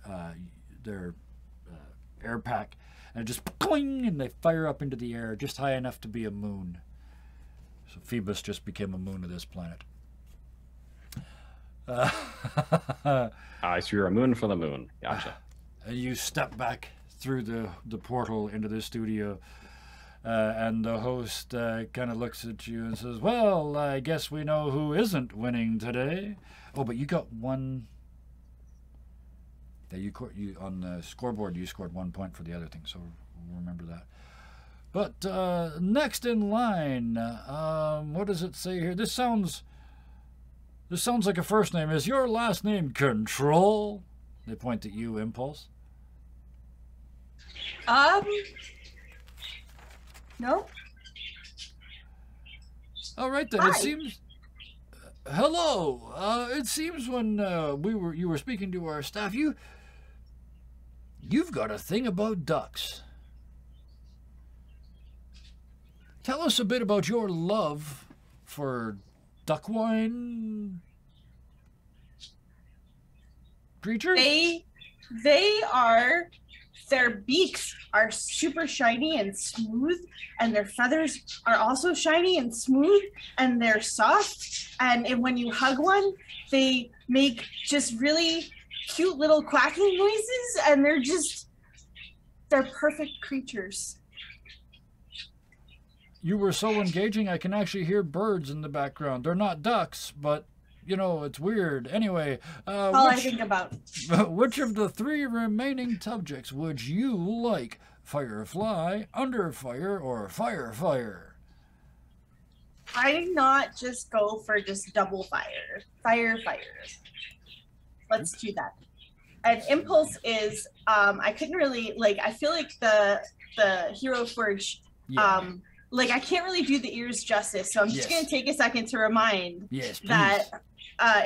air pack. And it just cling, and they fire up into the air just high enough to be a moon. So Phoebus just became a moon of this planet. I see you're a moon for the moon. Gotcha. And you step back through the portal into the studio, and the host kind of looks at you and says, "Well, I guess we know who isn't winning today." Oh, but you got one. Yeah, you on the scoreboard, you scored 1 point for the other thing, so remember that. But next in line, what does it say here? This sounds like a first name. Is your last name Control? They point at you, Impulse. No. All right then. Hi. It seems. Hello. It seems when you were speaking to our staff, you've got a thing about ducks. Tell us a bit about your love for duck wine creatures. Their beaks are super shiny and smooth, and their feathers are also shiny and smooth, and they're soft. And when you hug one, they make just really cute little quacking noises, and they're perfect creatures. You were so engaging, I can actually hear birds in the background. They're not ducks, but, it's weird. Anyway, I think about. Which of the 3 remaining subjects would you like? Firefly, Underfire, or Fire? why not just go for just double fire? Fire. Let's do that. And impulse is I couldn't really like I feel like the Hero Forge like I can't really do the ears justice, so I'm just gonna take a second to remind that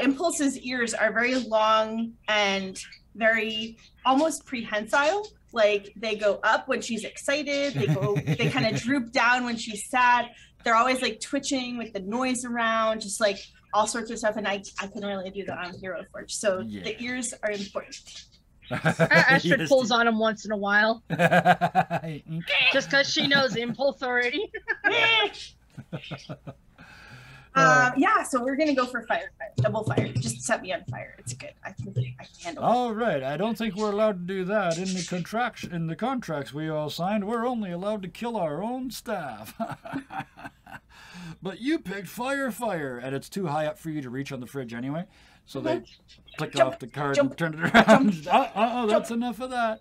Impulse's ears are very long and very almost prehensile. Like they go up when she's excited, they kind of droop down when she's sad. They're always like twitching with the noise around, just like all sorts of stuff. And I couldn't really do that on Hero Forge. So the ears are important. Astrid pulls on him once in a while. Just because she knows Impulse already. Yeah, so we're gonna go for fire, double fire. Just set me on fire. It's good. I can handle it. All right. I don't think we're allowed to do that in the contracts we all signed. We're only allowed to kill our own staff. But you picked fire, and it's too high up for you to reach on the fridge anyway. So they click off the card and turn it around. That's enough of that.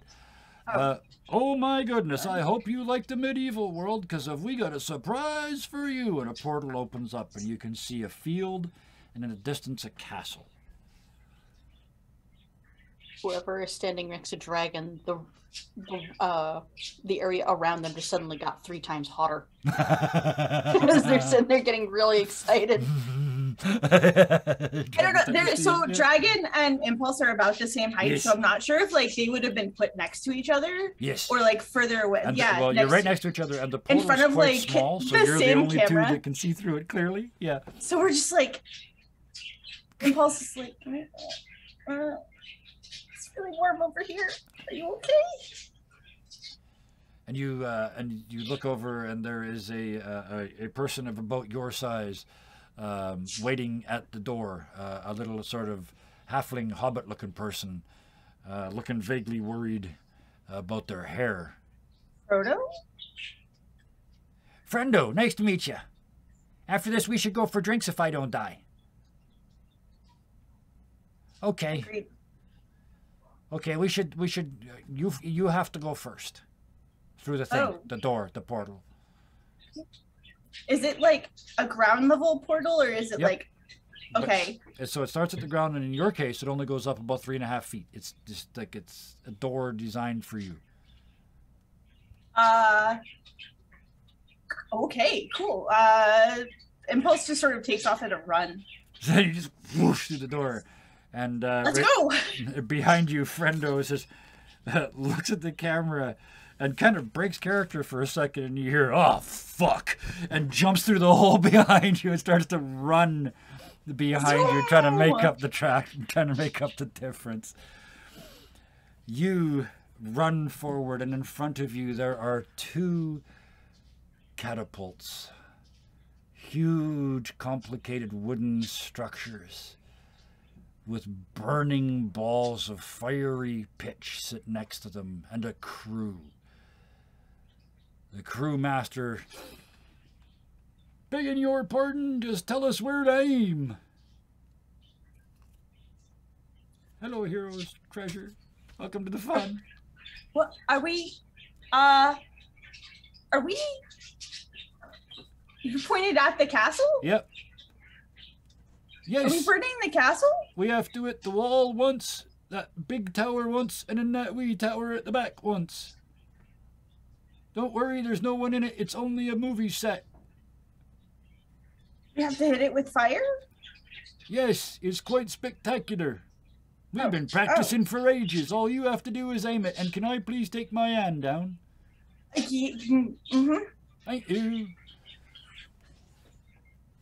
Oh my goodness, I hope you like the medieval world, because if we got a surprise for you, and a portal opens up and you can see a field and in the distance a castle. Whoever is standing next to Dragon, the area around them just suddenly got 3 times hotter. Because they're sitting there getting really excited. I don't know. So Dragon and Impulse are about the same height, so I'm not sure if like they would have been put next to each other, or like further away. And well, you're right next to each other, and the portal's in front of quite like small, so the you're the same only camera. two that can see through it clearly. Yeah. So we're just like, Impulse is like, it's really warm over here. Are you okay? And you look over, and there is a person of about your size. Waiting at the door, a little sort of halfling hobbit-looking person, looking vaguely worried about their hair. Frodo? Friendo, nice to meet you. After this, we should go for drinks if I don't die. Okay. Agreed. Okay, we should. You have to go first. Through the thing, the door, the portal. Is it like a ground level portal, or is it like, okay? So it starts at the ground, and in your case, it only goes up about 3.5 feet. It's just like it's a door designed for you. Okay, cool. Impulse just sort of takes off at a run. So you just whoosh through the door, and let's go. Behind you, Friendo says, looks at the camera and kind of breaks character for a second, and you hear, "Oh fuck," and jumps through the hole behind you and starts to run behind you, trying to make up the track, trying to make up the difference. You run forward, and in front of you there are 2 catapults. Huge, complicated wooden structures with burning balls of fiery pitch sit next to them, and a crew. The crewmaster, begging your pardon, just tell us where to aim. Hello, heroes, treasure. Welcome to the fun. What are we? You pointed at the castle? Yep. Yes. Are we burning the castle? We have to hit the wall once, that big tower once, and then that wee tower at the back once. Don't worry, there's no one in it. It's only a movie set. We have to hit it with fire? Yes, it's quite spectacular. We've been practicing for ages. All you have to do is aim it. And can I please take my hand down? Mm-hmm. Thank you.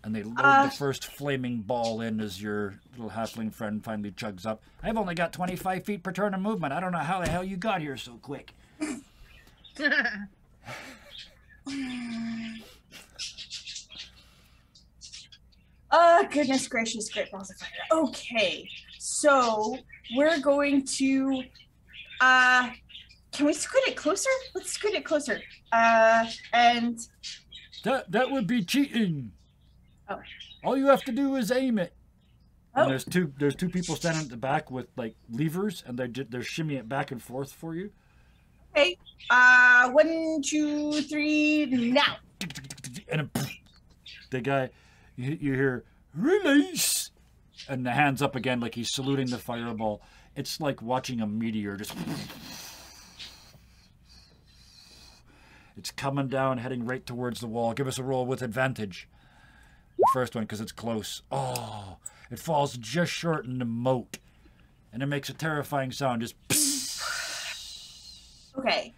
And they load the first flaming ball in as your little halfling friend finally chugs up. I've only got 25 feet per turn of movement. I don't know how the hell you got here so quick. Goodness gracious, great balls of fire. Okay, so we're going to, can we scoot it closer? Let's scoot it closer. And... That would be cheating. Oh. All you have to do is aim it. Oh. And there's two people standing at the back with like levers, and they're shimmying it back and forth for you. Okay. 1, 2, 3, now. And the guy, you hear, release! And the hands up again like he's saluting the fireball. It's like watching a meteor just... It's coming down, heading right towards the wall. Give us a roll with advantage. The first one, because it's close. Oh, it falls just short in the moat. And it makes a terrifying sound. Just... Okay.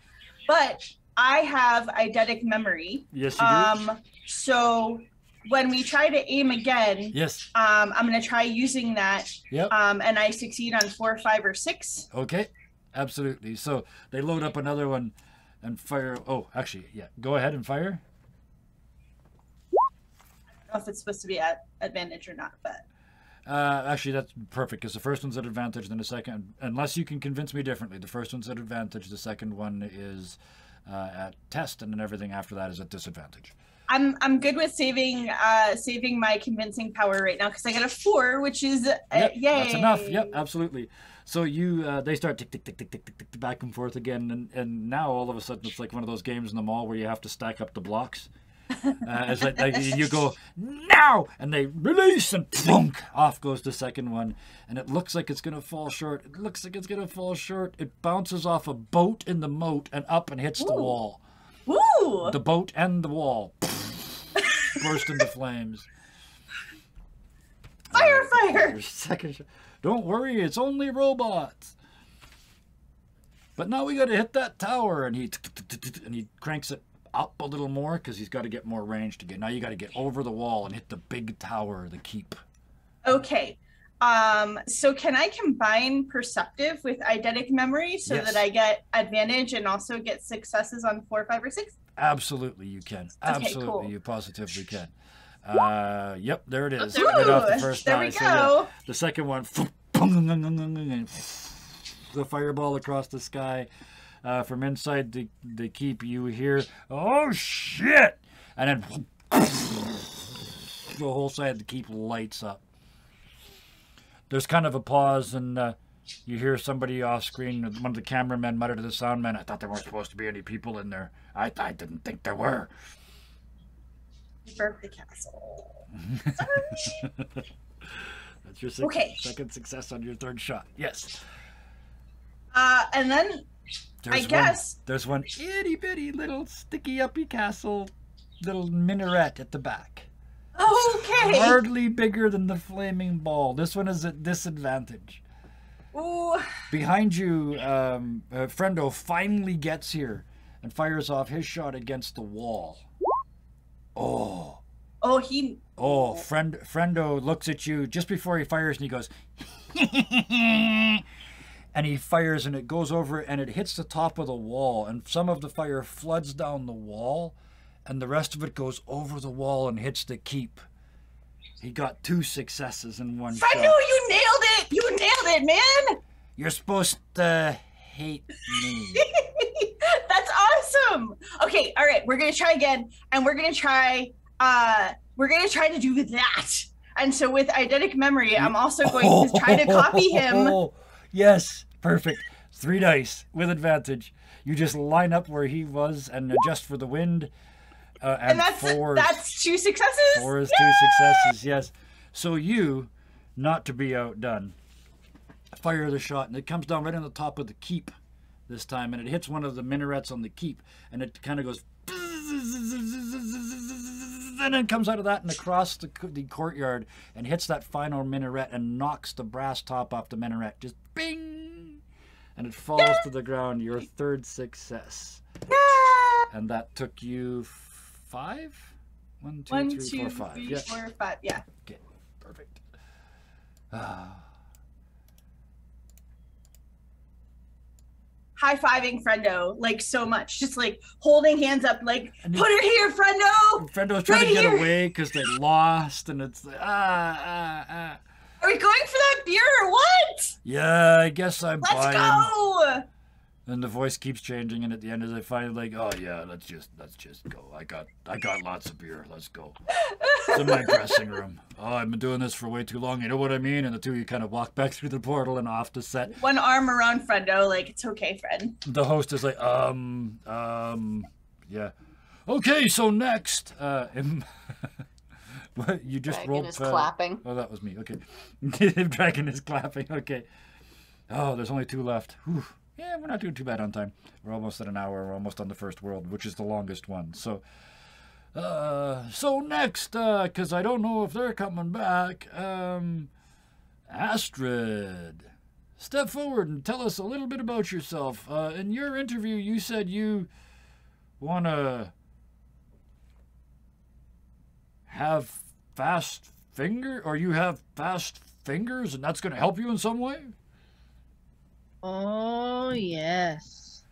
But I have eidetic memory. Yes, you do. So when we try to aim again, Yes. I'm going to try using that. Yep. And I succeed on 4, 5, or 6. Okay. Absolutely. So they load up another one and fire. Oh, actually, yeah. Go ahead and fire. I don't know if it's supposed to be at advantage or not, but... Actually, that's perfect because the first one's at advantage, then the second, unless you can convince me differently, the first one's at advantage, the second one is at test, and then everything after that is at disadvantage. I'm good with saving my convincing power right now because I got a 4, which is Yep, yay. that's enough. Yep, absolutely. So you they start tick tick tick tick tick tick tick back and forth again, and now all of a sudden it's like one of those games in the mall where you have to stack up the blocks. It's like you go now, and they release, and plunk, off goes the second one, and it looks like it's gonna fall short. It looks like it's gonna fall short. It bounces off a boat in the moat and up and hits the wall. Woo! The boat and the wall burst into flames. Fire! Second shot. Don't worry, it's only robots. But now we got to hit that tower, and he cranks it up a little more because he's got to get more range to get. Now you got to get over the wall and hit the big tower, the keep. Okay. So can I combine perceptive with eidetic memory so Yes. that I get advantage and also get successes on 4, 5, or 6? Absolutely, you can. Absolutely, cool. you positively can. Yep, there it is. Ooh, Right off the first there die. we So, yeah, go. the second one, the fireball across the sky. From inside the keep, you hear, "Oh shit!" And then the whole side of the keep lights up. There's kind of a pause, and you hear somebody off screen. One of the cameramen mutter to the sound man, "I thought there weren't supposed to be any people in there. I didn't think there were." Burp the castle. That's your second success on your third shot. Yes. And then There's one itty bitty little sticky uppy castle, little minaret at the back. Okay. Hardly bigger than the flaming ball. This one is at disadvantage. Ooh. Behind you, Friendo finally gets here and fires off his shot against the wall. Oh. Oh, he. Oh, Friendo looks at you just before he fires and he goes, and he fires and it goes over and it hits the top of the wall and some of the fire floods down the wall and the rest of it goes over the wall and hits the keep. He got 2 successes in one shot. Friendo, you nailed it! You nailed it, man! You're supposed to hate me. That's awesome. Okay, all right, we're gonna try again, and we're gonna try to do that. And so with eidetic memory, I'm also going to try to copy him. Yes, perfect. 3 dice with advantage. You just line up where he was and adjust for the wind. And that's 2 successes. 4 is 2 successes. Yes. So you, not to be outdone, fire the shot, and it comes down right on the top of the keep this time, and it hits one of the minarets on the keep, and it kind of goes, and then comes out of that and across the courtyard and hits that final minaret and knocks the brass top off the minaret. Just bing, and it falls to the ground. Your 3rd success, and that took you 5. 1, 2, 3, 4, 5. 3, Yeah. 4, 5. Yeah. Okay, perfect. High-fiving Friendo, like, so much. Just, like, holding hands up, like, put her here, Friendo! Friendo's trying to get away because they lost, and it's like, Are we going for that beer or what? Yeah, I guess I'm buying. Let's go! And the voice keeps changing, and at the end, as I finally like, oh yeah, let's just go. I got lots of beer. Let's go. It's in my dressing room. Oh, I've been doing this for way too long. You know what I mean? And the two of you kind of walk back through the portal and off the set. One arm around Friendo, like, it's okay, friend. The host is like, yeah. Okay, so next, What? You just Dragon rolled. is clapping. Oh, that was me. Okay. Dragon is clapping. Okay. Oh, there's only 2 left. Whew. Yeah, we're not doing too bad on time. We're almost at an hour. We're almost on the first world, which is the longest one. So next, because I don't know if they're coming back, Astrid. Step forward and tell us a little bit about yourself. In your interview, you said you want to have fast you have fast fingers, and that's going to help you in some way? Oh, yes.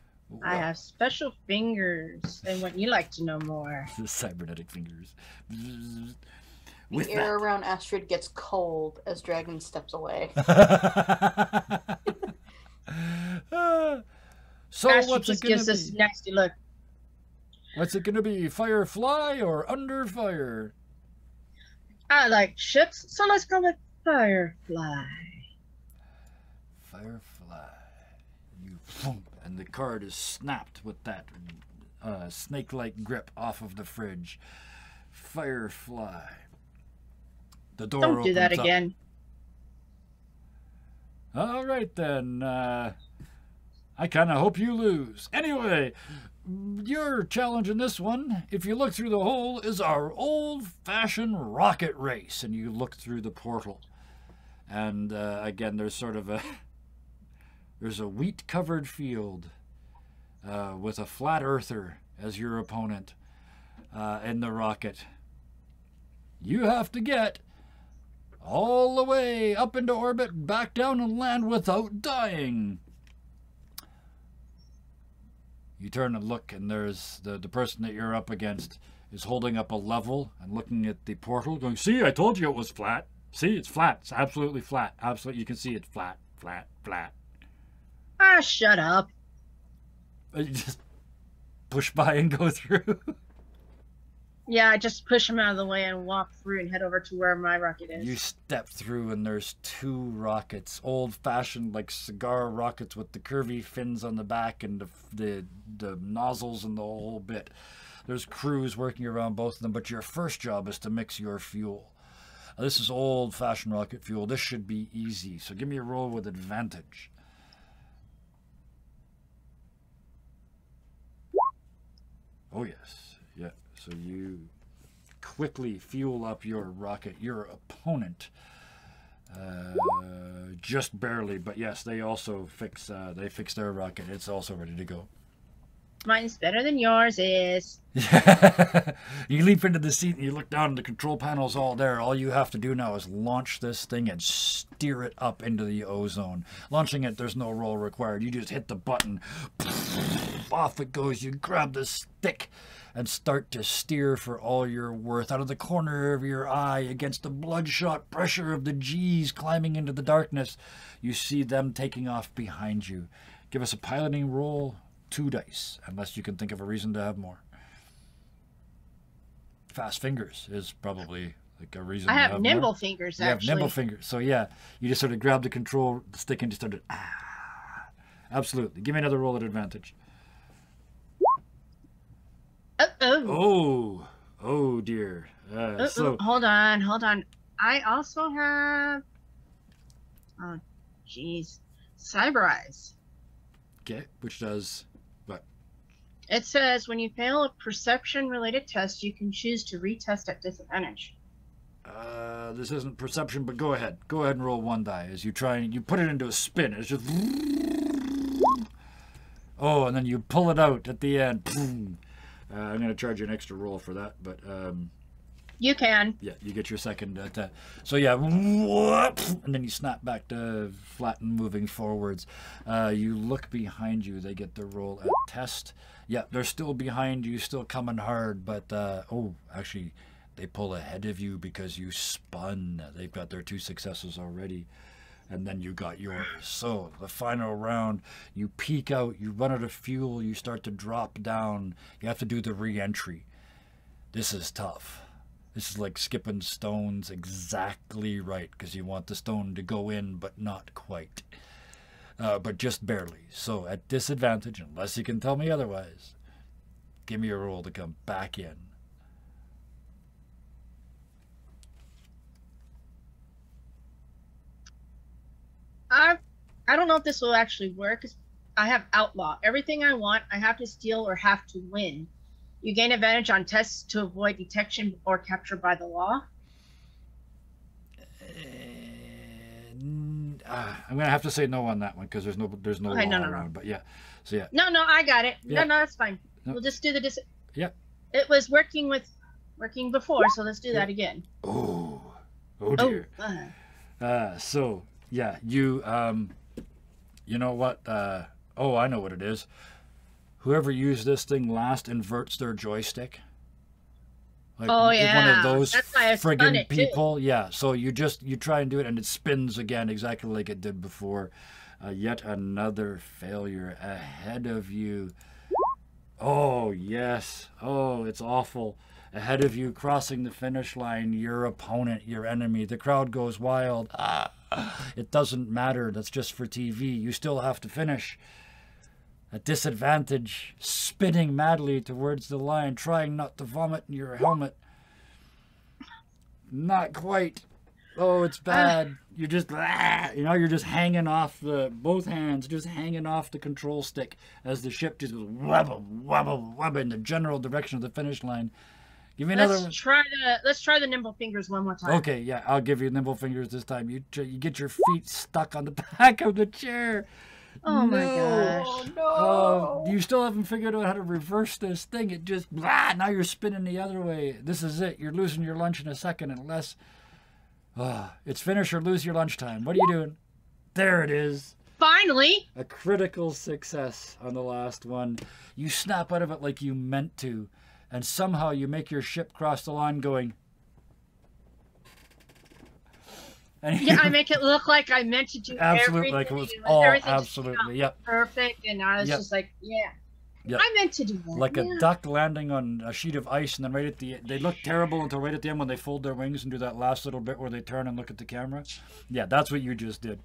I have special fingers. And what you like to know more? The cybernetic fingers. The air around Astrid gets cold as Dragon steps away. So Astrid what's it just going gives to this be? nasty look. What's it going to be? Firefly or under fire? I like ships, so let's go with Firefly. Firefly. You and the card is snapped with that snake-like grip off of the fridge. Firefly. The door Don't do that opens up. again. All right, then. I kind of hope you lose. Anyway, your challenge in this one, if you look through the hole, is our old-fashioned rocket race. And you look through the portal. And again, there's sort of there's a wheat-covered field with a flat earther as your opponent in the rocket. You have to get all the way up into orbit, back down and land without dying. You turn and look, and there's the person that you're up against is holding up a level and looking at the portal, going, "See, I told you it was flat. See, it's flat. It's absolutely flat. Absolutely, you can see it's flat, flat, flat." Ah, shut up. You just push by and go through. Yeah, I just push him out of the way and walk through and head over to where my rocket is. You step through, and there's 2 rockets, old-fashioned like cigar rockets with the curvy fins on the back and the nozzles and the whole bit. There's crews working around both of them, but your first job is to mix your fuel. This is old-fashioned rocket fuel. This should be easy, so give me a roll with advantage. Oh, yes. Yeah. So you quickly fuel up your rocket. Your opponent, just barely, but yes, they also fix their rocket. It's also ready to go. Mine's better than yours is. You leap into the seat and you look down and the control panel's all there. All you have to do now is launch this thing and steer it up into the ozone. Launching it, there's no roll required. You just hit the button. Off it goes. You grab the stick and start to steer for all you're worth out of the corner of your eye against the bloodshot pressure of the G's climbing into the darkness. You see them taking off behind you. Give us a piloting roll. 2 dice, unless you can think of a reason to have more. Fast fingers is probably like a reason. I to have have nimble more. fingers, You actually. have nimble fingers. So yeah, you just sort of grabbed the control stick and just started. Absolutely. Give me another roll at advantage. Uh-oh. Oh dear. So Hold on. I also have... Oh, jeez. Cyber Eyes. okay, which does what? It says when you fail a perception-related test, you can choose to retest at disadvantage. This isn't perception, but go ahead. Go ahead and roll 1 die as you try and you put it into a spin. It's just. Oh, and then you pull it out at the end. I'm going to charge you an extra roll for that, but You can. yeah, you get your second at that. So yeah, and then you snap back to flat and moving forwards. You look behind you. They get the roll at test. Yeah, they're still behind you, still coming hard, but oh, actually, they pull ahead of you because you spun. They've got their 2 successes already. And then you got yours. So the final round, you peek out, you run out of fuel, you start to drop down. You have to do the re-entry. This is tough. This is like skipping stones exactly right, because you want the stone to go in, but not quite. But just barely. So at disadvantage, unless you can tell me otherwise, give me a roll to come back in. I don't know if this will actually work. 'Cause I have outlaw. Everything I want, I have to steal or have to win. You gain advantage on tests to avoid detection or capture by the law. I'm gonna have to say no on that one because there's no Okay, law no. around. But yeah, so yeah. No, I got it. Yeah. No, that's fine. No. We'll just do the Yeah. It was working before, so let's do that again. Oh dear. So yeah, you know what? I know what it is. Whoever used this thing last inverts their joystick. Like one of those That's why I spun friggin' it, too. people. Yeah. So you try and do it, and it spins again exactly like it did before. Yet another failure ahead of you. Oh yes. Oh, it's awful. Ahead of you, crossing the finish line, your opponent, your enemy. The crowd goes wild. It doesn't matter. That's just for TV. You still have to finish. At disadvantage, spinning madly towards the line, trying not to vomit in your helmet. Not quite. Oh, it's bad. You're just, you're just hanging off both hands, just hanging off the control stick as the ship just goes wabble, wabble, wabble in the general direction of the finish line. Give me another one. Let's try the nimble fingers one more time. Okay, yeah, I'll give you nimble fingers this time. You get your feet stuck on the back of the chair. Oh my gosh. Oh no! You still haven't figured out how to reverse this thing. It just now you're spinning the other way. This is it. You're losing your lunch in a second unless it's finish or lose your lunchtime. What are you doing? There it is. Finally. A critical success on the last one. You snap out of it like you meant to, and somehow you make your ship cross the line going. And Yeah, I make it look like I meant to do absolutely, everything. like it was and all everything just absolutely, came out yep. perfect, and I was Yep. just like, Yep. I meant to do that. Like a duck landing on a sheet of ice, and then right at they look terrible until right at the end when they fold their wings and do that last little bit where they turn and look at the camera. Yeah, that's what you just did.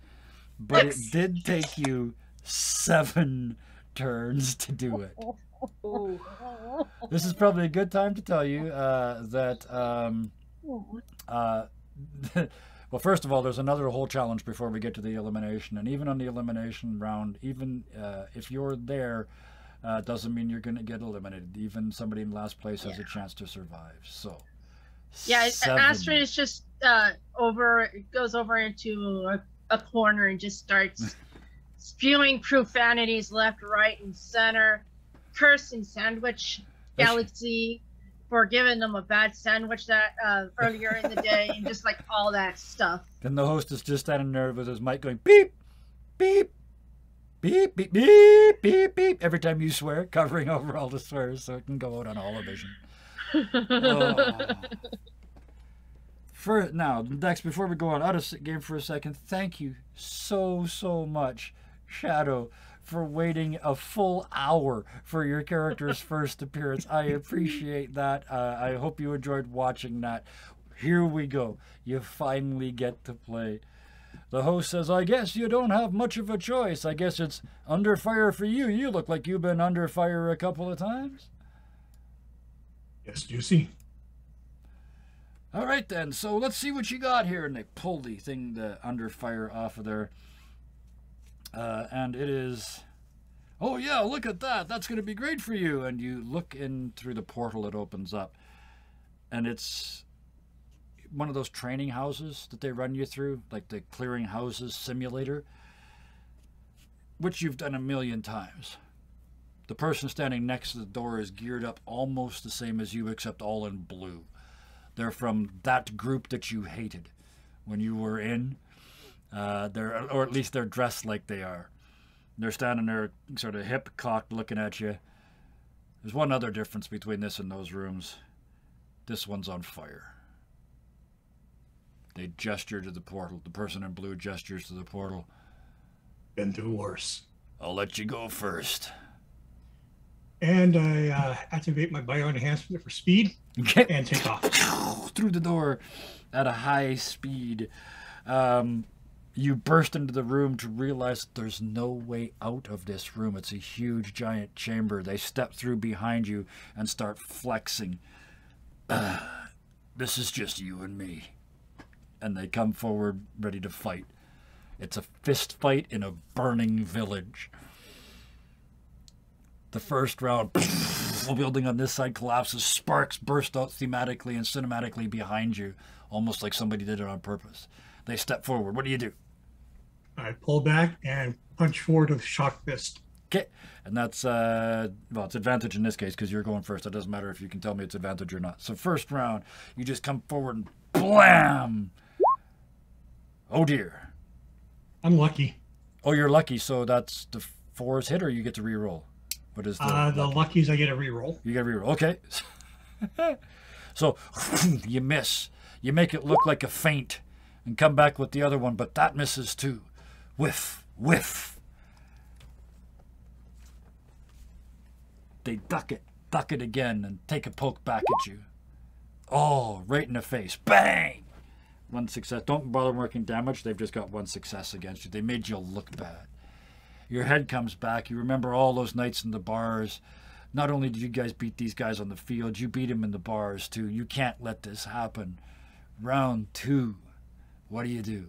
But it did take you 7 turns to do it. This is probably a good time to tell you that. Well, first of all, there's another whole challenge before we get to the elimination, and even on the elimination round, even if you're there. Doesn't mean you're going to get eliminated. Even somebody in last place has a chance to survive. So, Yeah, 7. Astrid is just goes over into a corner and just starts spewing profanities left, right, and center, cursing Sandwich Galaxy for giving them a bad sandwich that earlier in the day, and just like all that stuff. And the host is just standing there with his mic going beep, beep. Beep, beep, beep, beep, beep. Every time you swear, covering over all the swears so it can go out on Holovision. Now, Dex, before we go on out of game for a second, thank you so much, Shadow, for waiting a full hour for your character's first appearance. I appreciate that. I hope you enjoyed watching that. Here we go. You finally get to play. The host says, I guess you don't have much of a choice. I guess it's under fire for you. You look like you've been under fire a couple of times. Yes, Juicy. All right, then. So let's see what you got here. And they pull the thing, the under fire, off of there. And it is... Oh, yeah, look at that. That's going to be great for you. And you look in through the portal that opens up. And it's... one of those training houses that they run you through, like the clearing houses simulator, which you've done a million times. The person standing next to the door is geared up almost the same as you, except all in blue. They're from that group that you hated when you were in. Or at least they're dressed like they are. They're standing there sort of hip-cocked looking at you. There's one other difference between this and those rooms. This one's on fire. They gesture to the portal. The person in blue gestures to the portal. Been through worse. I'll let you go first. And I activate my bio enhancement for speed and take off. Through the door at a high speed. You burst into the room to realize that there's no way out of this room. It's a huge, giant chamber. They step through behind you and start flexing. This is just you and me. And they come forward ready to fight. It's a fist fight in a burning village. The first round, the building on this side collapses. Sparks burst out thematically and cinematically behind you, almost like somebody did it on purpose. They step forward. What do you do? I pull back and punch forward with shock fist. Okay, and that's, well, it's advantage in this case because you're going first. It doesn't matter if you can tell me it's advantage or not. So first round, you just come forward and blam! Oh dear. I'm lucky. Oh, you're lucky, so that's the 4's hit, or you get to re-roll? What is the luckies I get a reroll. You get a reroll. Okay. So you miss. You make it look like a feint and come back with the other one, but that misses too. Whiff, whiff. They duck it again, and take a poke back at you. Oh, right in the face. Bang! One success. Don't bother marking damage. They've just got one success against you. They made you look bad. Your head comes back. You remember all those nights in the bars. Not only did you guys beat these guys on the field, you beat them in the bars too. You can't let this happen. Round 2. What do you do?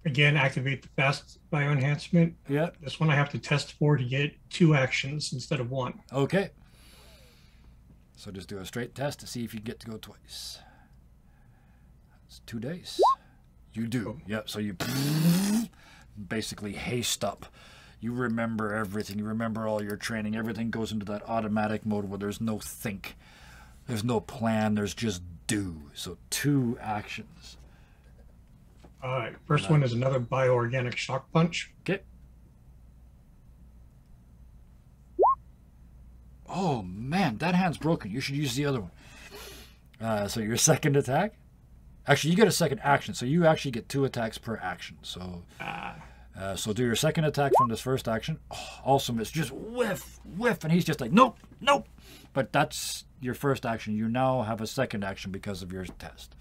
Again, activate the fast bio enhancement. Yeah. This one I have to test for to get 2 actions instead of 1. Okay. So just do a straight test to see if you get to go twice. It's 2 days. You do. Oh. Yep. So you basically haste up. You remember everything. You remember all your training. Everything goes into that automatic mode where there's no think. There's no plan. There's just do. So 2 actions. All right. First one is another bioorganic shock punch. Okay. Oh, man. That hand's broken. You should use the other one. So your second attack? Actually, you get a second action. So you actually get 2 attacks per action. So... so do your second attack from this first action. Oh, also miss. Just whiff, whiff. And he's just like, nope, nope. But that's your first action. You now have a second action because of your test.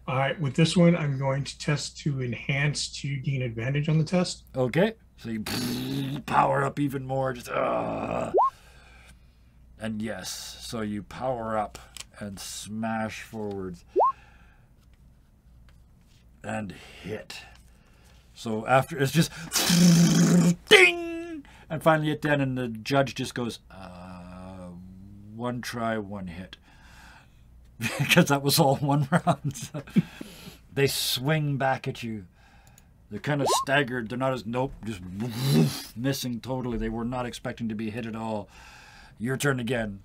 All right. With this one, I'm going to test to enhance to gain advantage on the test. Okay. So you power up even more. Just, and yes. So you power up and smash forwards. And hit. So after, it's just ding, and finally at the end, and the judge just goes, 1 try, 1 hit, because that was all 1 round. So they swing back at you. They're kind of staggered. They're not as just missing totally. They were not expecting to be hit at all. Your turn again.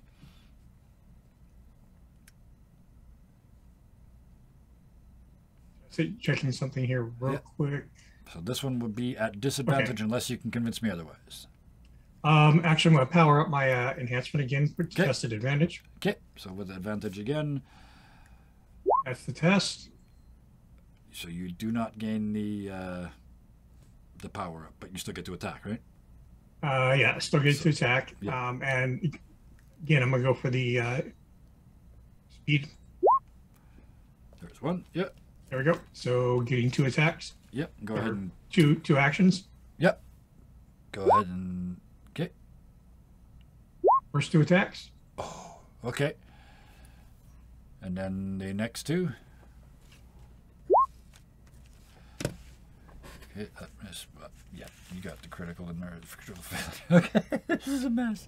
Checking something here real quick. So this one would be at disadvantage unless you can convince me otherwise. Actually, I'm going to power up my enhancement again for tested advantage. Okay, so with advantage again. That's the test. So you do not gain the power up, but you still get to attack, right? Yeah, I still get to attack. Yeah. And again, I'm going to go for the speed. There's 1. Yep. There we go. So getting 2 attacks. Yep. Go ahead and two actions. Yep. Go ahead and okay. First 2 attacks. Oh, okay. And then the next 2. Okay, that missed. Yeah, you got the critical in there. Okay, this is a mess.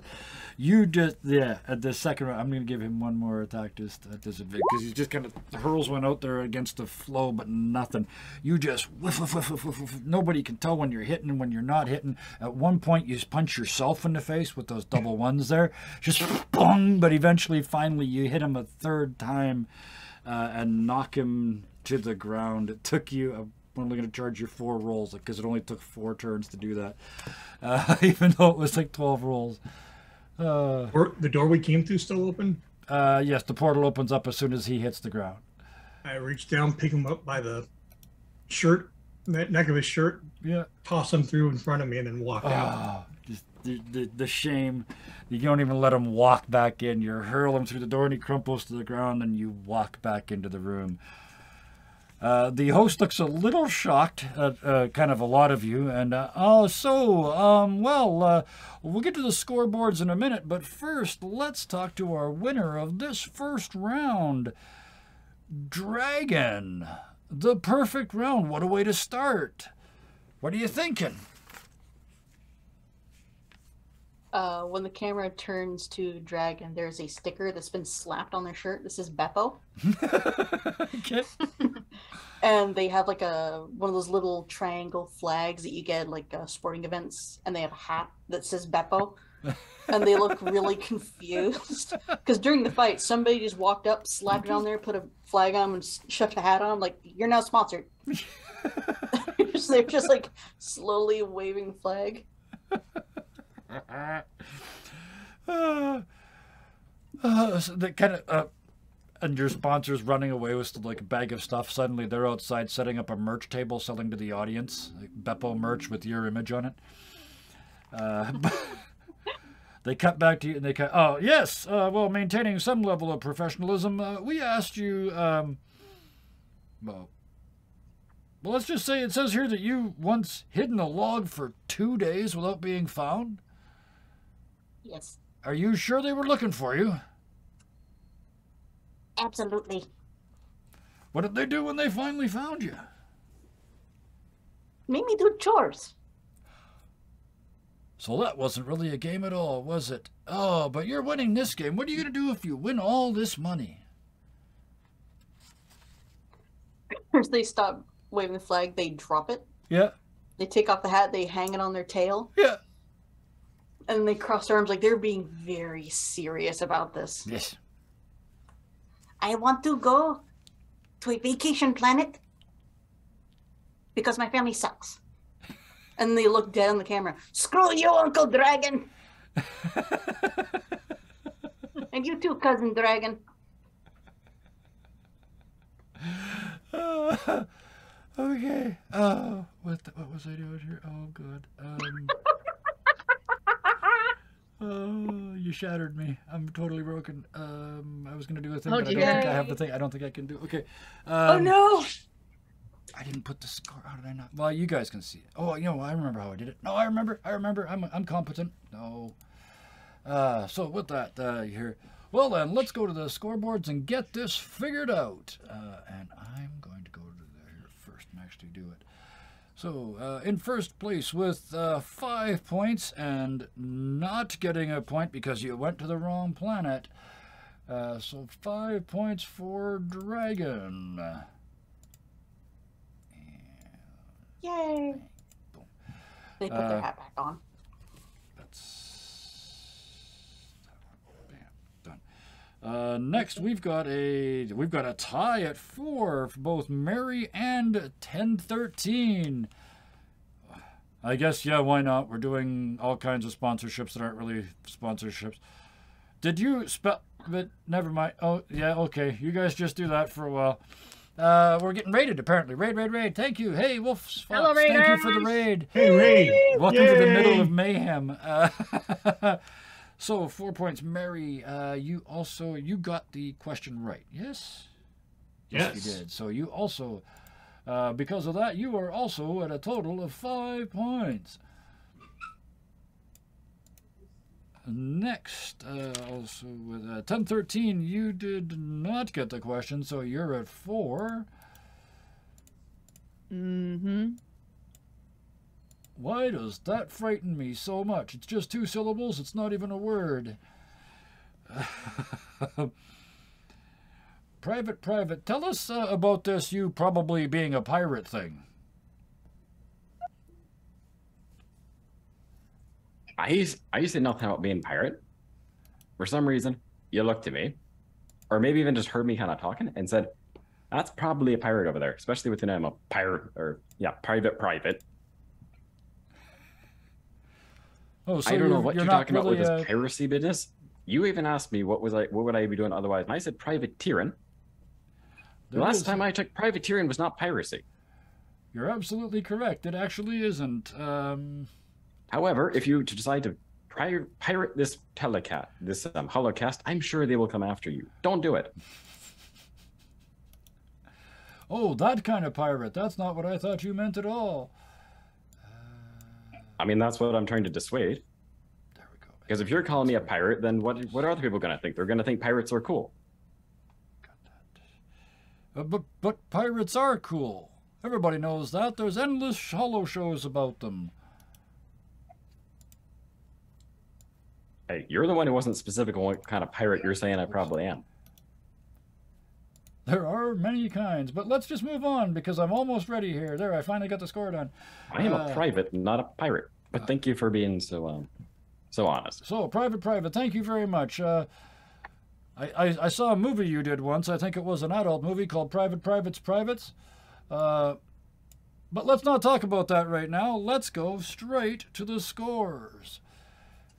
You just, at the second round, I'm going to give him 1 more attack just at disadvantage because he just kind of hurls one out there against the flow, but nothing. You just whiff, whiff, whiff, whiff, whiff, whiff. Nobody can tell when you're hitting and when you're not hitting. At one point, you punch yourself in the face with those double 1s there. Just bong, but eventually, finally, you hit him a 3rd time and knock him to the ground. It took you I'm only going to charge you 4 rolls because it only took 4 turns to do that, even though it was like 12 rolls. The door we came through still open? Yes, the portal opens up as soon as he hits the ground. I reach down, pick him up by the shirt, neck of his shirt, toss him through in front of me, and then walk out. Just the shame. You don't even let him walk back in. You hurl him through the door, and he crumples to the ground, and you walk back into the room. The host looks a little shocked at kind of a lot of you, and we'll get to the scoreboards in a minute, but first let's talk to our winner of this first round, Dragon. The perfect round. What a way to start. What are you thinking? When the camera turns to Dragon, there's a sticker that's been slapped on their shirt. This is Beppo. Okay. And they have like one of those little triangle flags that you get like sporting events, and they have a hat that says Beppo. And they look really confused because during the fight, somebody just walked up, slapped it on there, put a flag on, and shoved the hat on. Like, you're now sponsored. They're just like slowly waving the flag. So they kind of, and your sponsor's running away with like a bag of stuff. Suddenly, they're outside setting up a merch table, selling to the audience, like Beppo merch with your image on it. They cut back to you and they cut. Oh, yes. Well, maintaining some level of professionalism, we asked you. Well, let's just say it says here that you once hid in a log for 2 days without being found. Yes. Are you sure they were looking for you? Absolutely. What did they do when they finally found you? Made me do chores. So that wasn't really a game at all, was it? Oh, but you're winning this game. What are you going to do if you win all this money? First, they stop waving the flag. They drop it. Yeah. They take off the hat. They hang it on their tail. Yeah. And they cross their arms like they're being very serious about this. Yes. I want to go to a vacation planet because my family sucks. And they look dead on the camera. Screw you, Uncle Dragon. And you too, Cousin Dragon. Okay. What was I doing here? Oh, God. Oh, you shattered me. I'm totally broken. I was going to do a thing, but I don't think I have the thing. I don't think I can do. Okay. Oh, no. I didn't put the score. How did I not? Well, you guys can see it. Oh, you know, I remember how I did it. No, I remember. I'm competent. No. So with that, here. Well, then, let's go to the scoreboards and get this figured out. And I'm going to go to here first and actually do it. So, in first place with 5 points and not getting a point because you went to the wrong planet. So 5 points for Dragon. Yay. Boom. They put their hat back on. That's bam, done. Next, we've got a tie at 4 for both Mary and 1013. I guess, yeah, why not? We're doing all kinds of sponsorships that aren't really sponsorships. Did you spell? But never mind. Oh, yeah, okay. You guys just do that for a while. We're getting raided, apparently. Raid. Thank you. Hey, Wolf's Fox. Hello, Thank you for the raid. Hey, raid. Welcome to the middle of mayhem. So 4 points, Mary. You got the question right. Yes. Yes, you did. So you also, because of that, you are also at a total of 5 points. Next, also with 1013, you did not get the question, so you're at 4. Mm-hmm. Why does that frighten me so much? It's just 2 syllables. It's not even a word. Private, tell us about this you probably being a pirate thing. I used to know nothing about being a pirate. For some reason, you looked at me, or maybe even just heard me kind of talking and said, that's probably a pirate over there, especially with the name of pirate, or yeah, private. Oh, so I don't know what you're talking really, about with this piracy business. You even asked me what would I be doing otherwise, and I said privateering. The last time I checked, privateering was not piracy. You're absolutely correct. It actually isn't. However, if you decide to pirate this holocast, I'm sure they will come after you. Don't do it. Oh, that kind of pirate. That's not what I thought you meant at all. I mean, that's what I'm trying to dissuade. There we go. Because if you're calling me a pirate, then what are other people going to think? They're going to think pirates are cool. Got that. But pirates are cool. Everybody knows that. There's endless holo shows about them. Hey, you're the one who wasn't specific on what kind of pirate you're saying I probably am. There are many kinds, but let's just move on because I'm almost ready here. There, I finally got the score done. I am a private, not a pirate. But thank you for being so honest. So, Private, thank you very much. I saw a movie you did once. I think it was an adult movie called Private Privates Privates. But let's not talk about that right now. Let's go straight to the scores.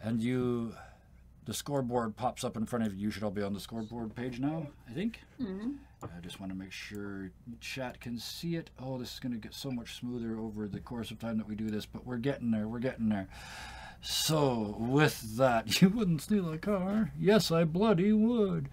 And the scoreboard pops up in front of you. You should all be on the scoreboard page now, I think. Mm-hmm. I just want to make sure chat can see it. Oh, this is going to get so much smoother over the course of time that we do this, but we're getting there. We're getting there. So, with that, you wouldn't steal a car. Yes, I bloody would.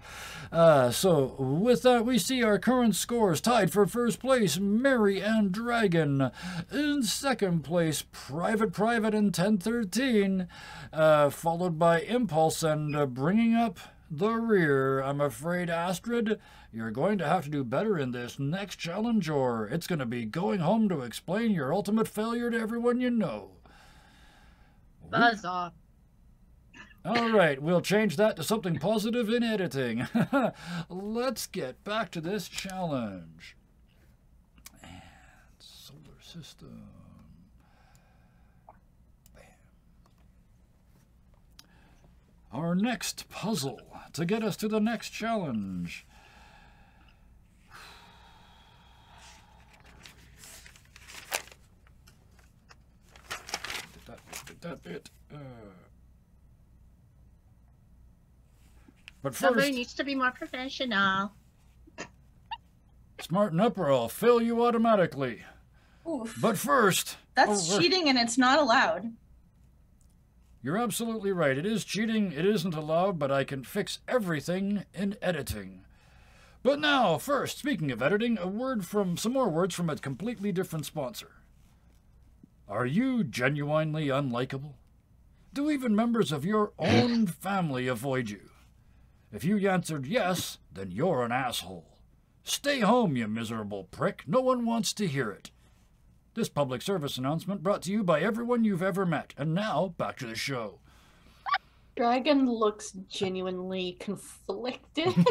So, with that, we see our current scores tied for first place, Mary and Dragon. In second place, Private and 1013, followed by Impulse and bringing up the rear. I'm afraid, Astrid, you're going to have to do better in this next challenge, or it's going to be going home to explain your ultimate failure to everyone you know. Buzz off. All right, we'll change that to something positive in editing. Let's get back to this challenge. And solar system. Bam. Our next puzzle to get us to the next challenge. That bit. But Somebody first, needs to be more professional. smarten up or I'll fail you automatically. Oof. But first... That's cheating and it's not allowed. You're absolutely right. It is cheating. It isn't allowed, but I can fix everything in editing. But now, first, speaking of editing, some more words from a completely different sponsor. Are you genuinely unlikable? Do even members of your own family avoid you? If you answered yes, then you're an asshole. Stay home, you miserable prick. No one wants to hear it. This public service announcement brought to you by everyone you've ever met. And now, back to the show. Dragon looks genuinely conflicted. And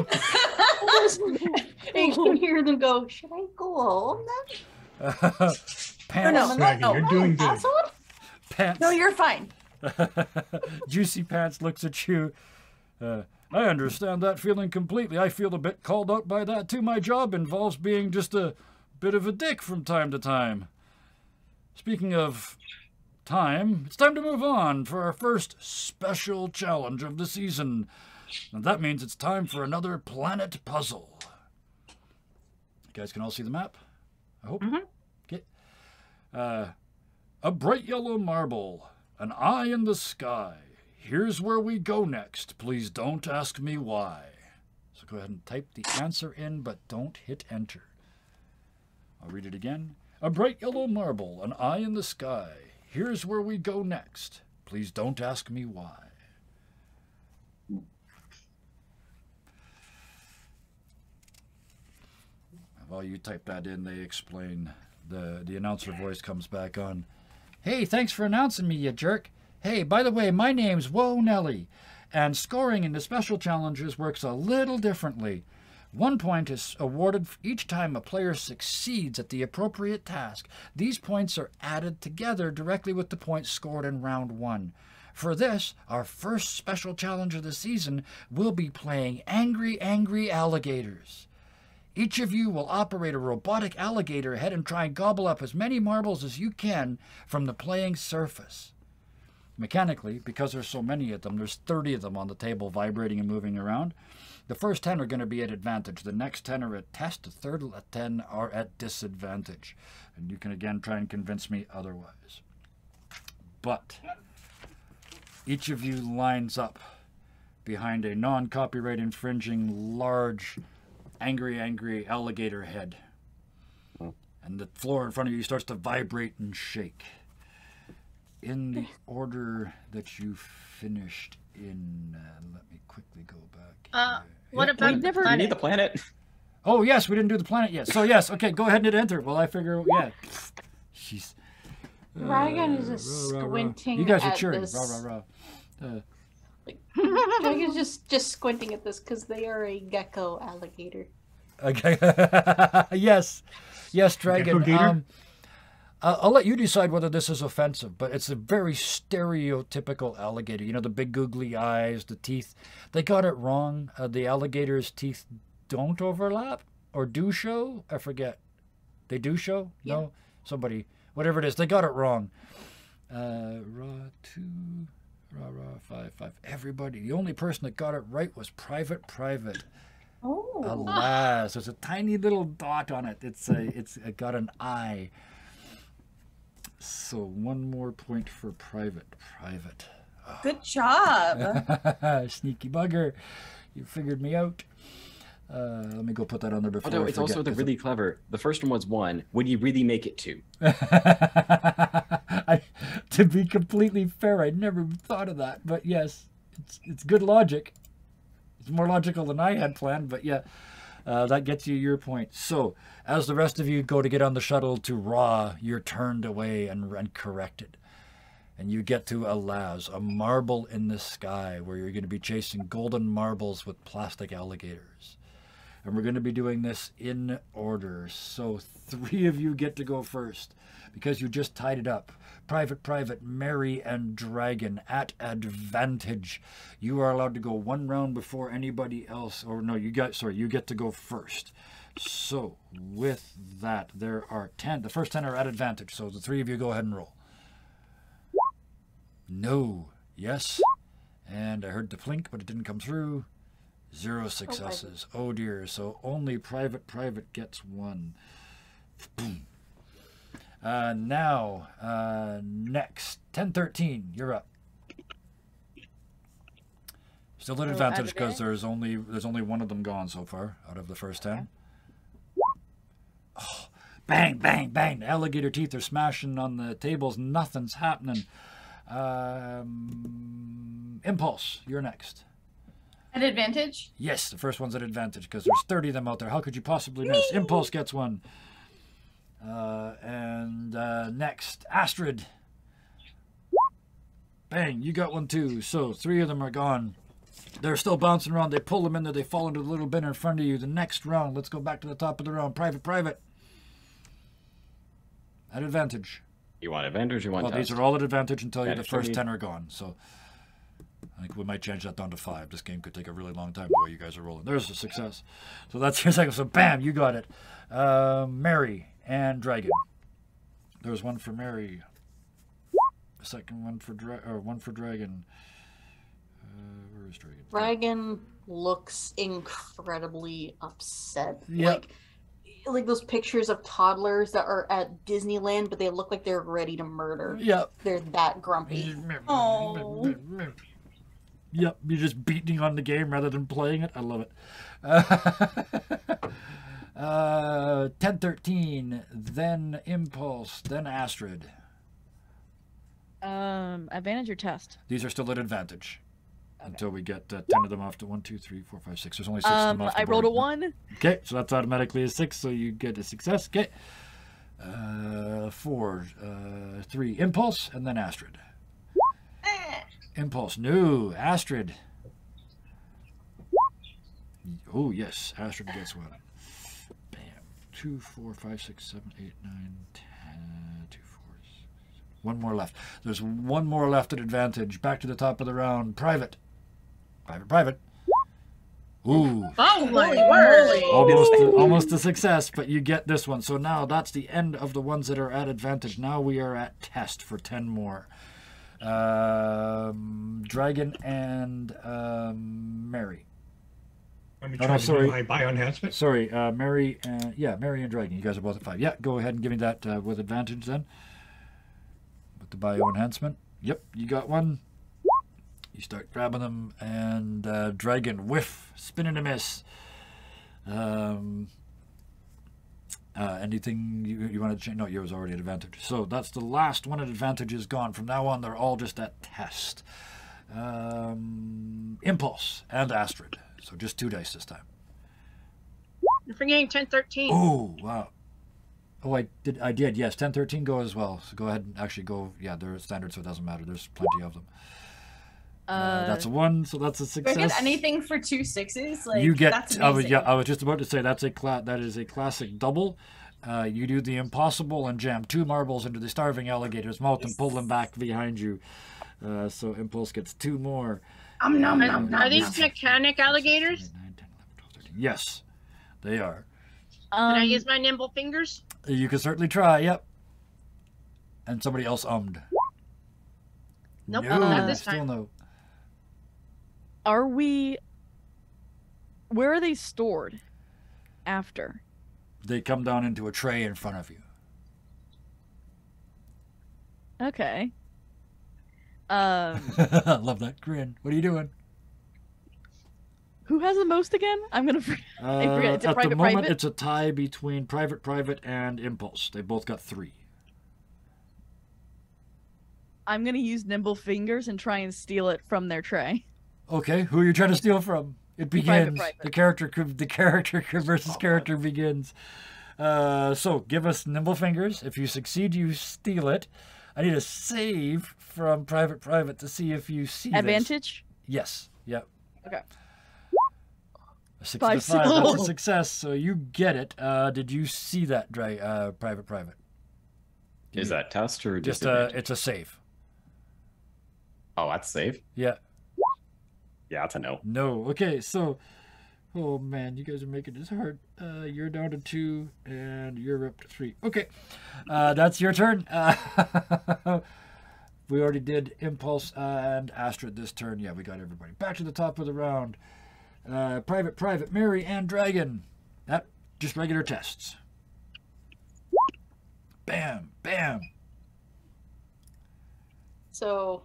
you can hear them go, should I go home then? Pants. Dragon, you're doing good. Asshole? Pants. No, you're fine. Juicy Pants looks at you. I understand that feeling completely. I feel a bit called out by that too. My job involves being just a bit of a dick from time to time. Speaking of time, it's time to move on for our first special challenge of the season. And that means it's time for another planet puzzle. You guys can all see the map? I hope. Mm-hmm. Okay. A bright yellow marble, an eye in the sky. Here's where we go next. Please don't ask me why. So go ahead and type the answer in, but don't hit enter. I'll read it again. A bright yellow marble, an eye in the sky. Here's where we go next. Please don't ask me why. While you type that in, they explain. The announcer voice comes back on. Hey, thanks for announcing me, you jerk. Hey, by the way, my name's Whoa Nelly, and scoring in the special challenges works a little differently. 1 point is awarded each time a player succeeds at the appropriate task. These points are added together directly with the points scored in round 1. For this, our first special challenge of the season, we'll be playing Angry Alligators. Each of you will operate a robotic alligator head and try and gobble up as many marbles as you can from the playing surface. Mechanically, because there's so many of them, there's 30 of them on the table vibrating and moving around. The first 10 are going to be at advantage. The next 10 are at test. The third 10 are at disadvantage. And you can again try and convince me otherwise. But each of you lines up behind a non-copyright infringing large angry alligator head. And the floor in front of you starts to vibrate and shake. In the order that you finished in, let me quickly go back. What Yeah, about we never- You need the planet. Oh, yes, we didn't do the planet yet. So, yes, okay, go ahead and hit enter. Well, I figure, yeah. Jeez. Dragon is just squinting. You guys are at cheering. this. Rah, rah, rah. Dragon's just squinting at this because they are a gecko alligator. Okay. Yes. Yes, Dragon. Gecko gator? I'll let you decide whether this is offensive, but it's a very stereotypical alligator. You know, the big googly eyes, the teeth. They got it wrong. The alligator's teeth don't overlap or do show. I forget. They do show? Yeah. No? Somebody, whatever it is, they got it wrong. Raw 2, raw 5. Everybody. The only person that got it right was Private. Oh. Alas, there's a tiny little dot on it. It's got an eye. So one more point for Private. Good job. Sneaky bugger. You figured me out. Let me go put that on there before Oh, no, I it's forget, also the 'cause really clever. The first one was 1. Would you really make it 2? To be completely fair, I never thought of that. But yes, it's good logic. It's more logical than I had planned, but yeah. That gets you your point. So, as the rest of you go to get on the shuttle to Ra, you're turned away and corrected. And you get to Alaz, a marble in the sky, where you're going to be chasing golden marbles with plastic alligators. And we're going to be doing this in order. So 3 of you get to go first, because you just tied it up. Private, Mary, and Dragon at advantage. You are allowed to go 1 round before anybody else. Or no, you get to go first. So with that, there are 10. The first 10 are at advantage. So the 3 of you go ahead and roll. No. Yes. And I heard the plink, but it didn't come through. 0 successes. Oh dear. So only Private gets 1. Boom. Now, next, 10-13, you're up. Still at advantage because there's only 1 of them gone so far out of the first 10. Oh, bang! The alligator teeth are smashing on the tables. Nothing's happening. Impulse, you're next. At advantage? Yes, the first one's at advantage because there's 30 of them out there. How could you possibly miss? Impulse gets 1. And next, Astrid. Bang, you got 1 too. So 3 of them are gone. They're still bouncing around. They pull them in there. They fall into the little bin in front of you. The next round, let's go back to the top of the round. Private. At advantage. You want advantage? You want Well, test? these are all at advantage until Yeah, the sure first need- 10 are gone. So I think we might change that down to 5. This game could take a really long time the way you guys are rolling. There's a success. So that's your second. So bam, you got it. Mary and Dragon. There's 1 for Mary. The second one for 1 for Dragon. Where is Dragon? Dragon looks incredibly upset. Yep. Like those pictures of toddlers that are at Disneyland, but they look like they're ready to murder. Yep. They're that grumpy. Oh. Yep, you're just beating on the game rather than playing it. I love it. 10-13, then Impulse, then Astrid. Advantage or test? These are still at advantage until we get 10 of them off to 1, 2, 3, 4, 5, 6. There's only 6 of them off the I rolled a board. 1. Okay, so that's automatically a 6, so you get a success. Okay. 4, 3, Impulse, and then Astrid. Impulse, no, Astrid. Oh, yes, Astrid gets 1. Bam. 2, 4, 5, 6, 7, 8, 9, 10. 2, 4, 6, 1 more left. There's 1 more left at advantage. Back to the top of the round. Private. Ooh. Oh my word! Almost a success, but you get this one. So now that's the end of the ones that are at advantage. Now we are at test for 10 more. Dragon and Mary. Let me Oh, try no, to sorry. do my bio enhancement. Sorry, Mary and Dragon. You guys are both at 5. Yeah, go ahead and give me that with advantage then. With the bio enhancement. Yep, you got 1. You start grabbing them, and Dragon whiff, spin and a miss. Anything you want to change? No, yours already at advantage. So that's the last one at advantage is gone. From now on, they're all just at test. Impulse and Astrid. So just 2 dice this time. You're forgetting 1013. Oh, wow. Oh, I did. Yes, 1013 go as well. So go ahead and actually go. Yeah, they're standard, so it doesn't matter. There's plenty of them. That's a 1, so that's a Do I success. get anything for 2 6s? Like, You get. that's I was amazing. just about to say that is a classic double. You do the impossible and jam 2 marbles into the starving alligator's mouth and pull them back behind you. So Impulse gets 2 more. Are these mechanic alligators? 9, 10, 11, 12, 13. Yes, they are. Can I use my nimble fingers? You can certainly try. Yep. And somebody else ummed. Nope, No, not this still time. no. Are we? Where are they stored? After. They come down into a tray in front of you. Okay. I love that grin. What are you doing? Who has the most again? I'm gonna forget. I forget. It's a At the private moment, private. it's a tie between Private and Impulse. They both got 3. I'm gonna use nimble fingers and try and steal it from their tray. Okay, who are you trying to steal from? It begins. Private. The character versus character begins. So give us nimble fingers. If you succeed, you steal it. I need a save from Private to see if you see this. Advantage? Yes. Yep. Okay. A 6 5 to 5. That's a Oh. success. So you get it. Did you see that, Private? Is that test or Just disadvantage? it's a save. Oh, that's safe. Yeah. Yeah, that's a no. No. Okay. So, oh man, you guys are making this hard. You're down to 2, and you're up to 3. Okay. That's your turn. We already did Impulse and Astrid this turn. Yeah, we got everybody. Back to the top of the round. Private, Mary, and Dragon. That just regular tests. Bam, bam. So,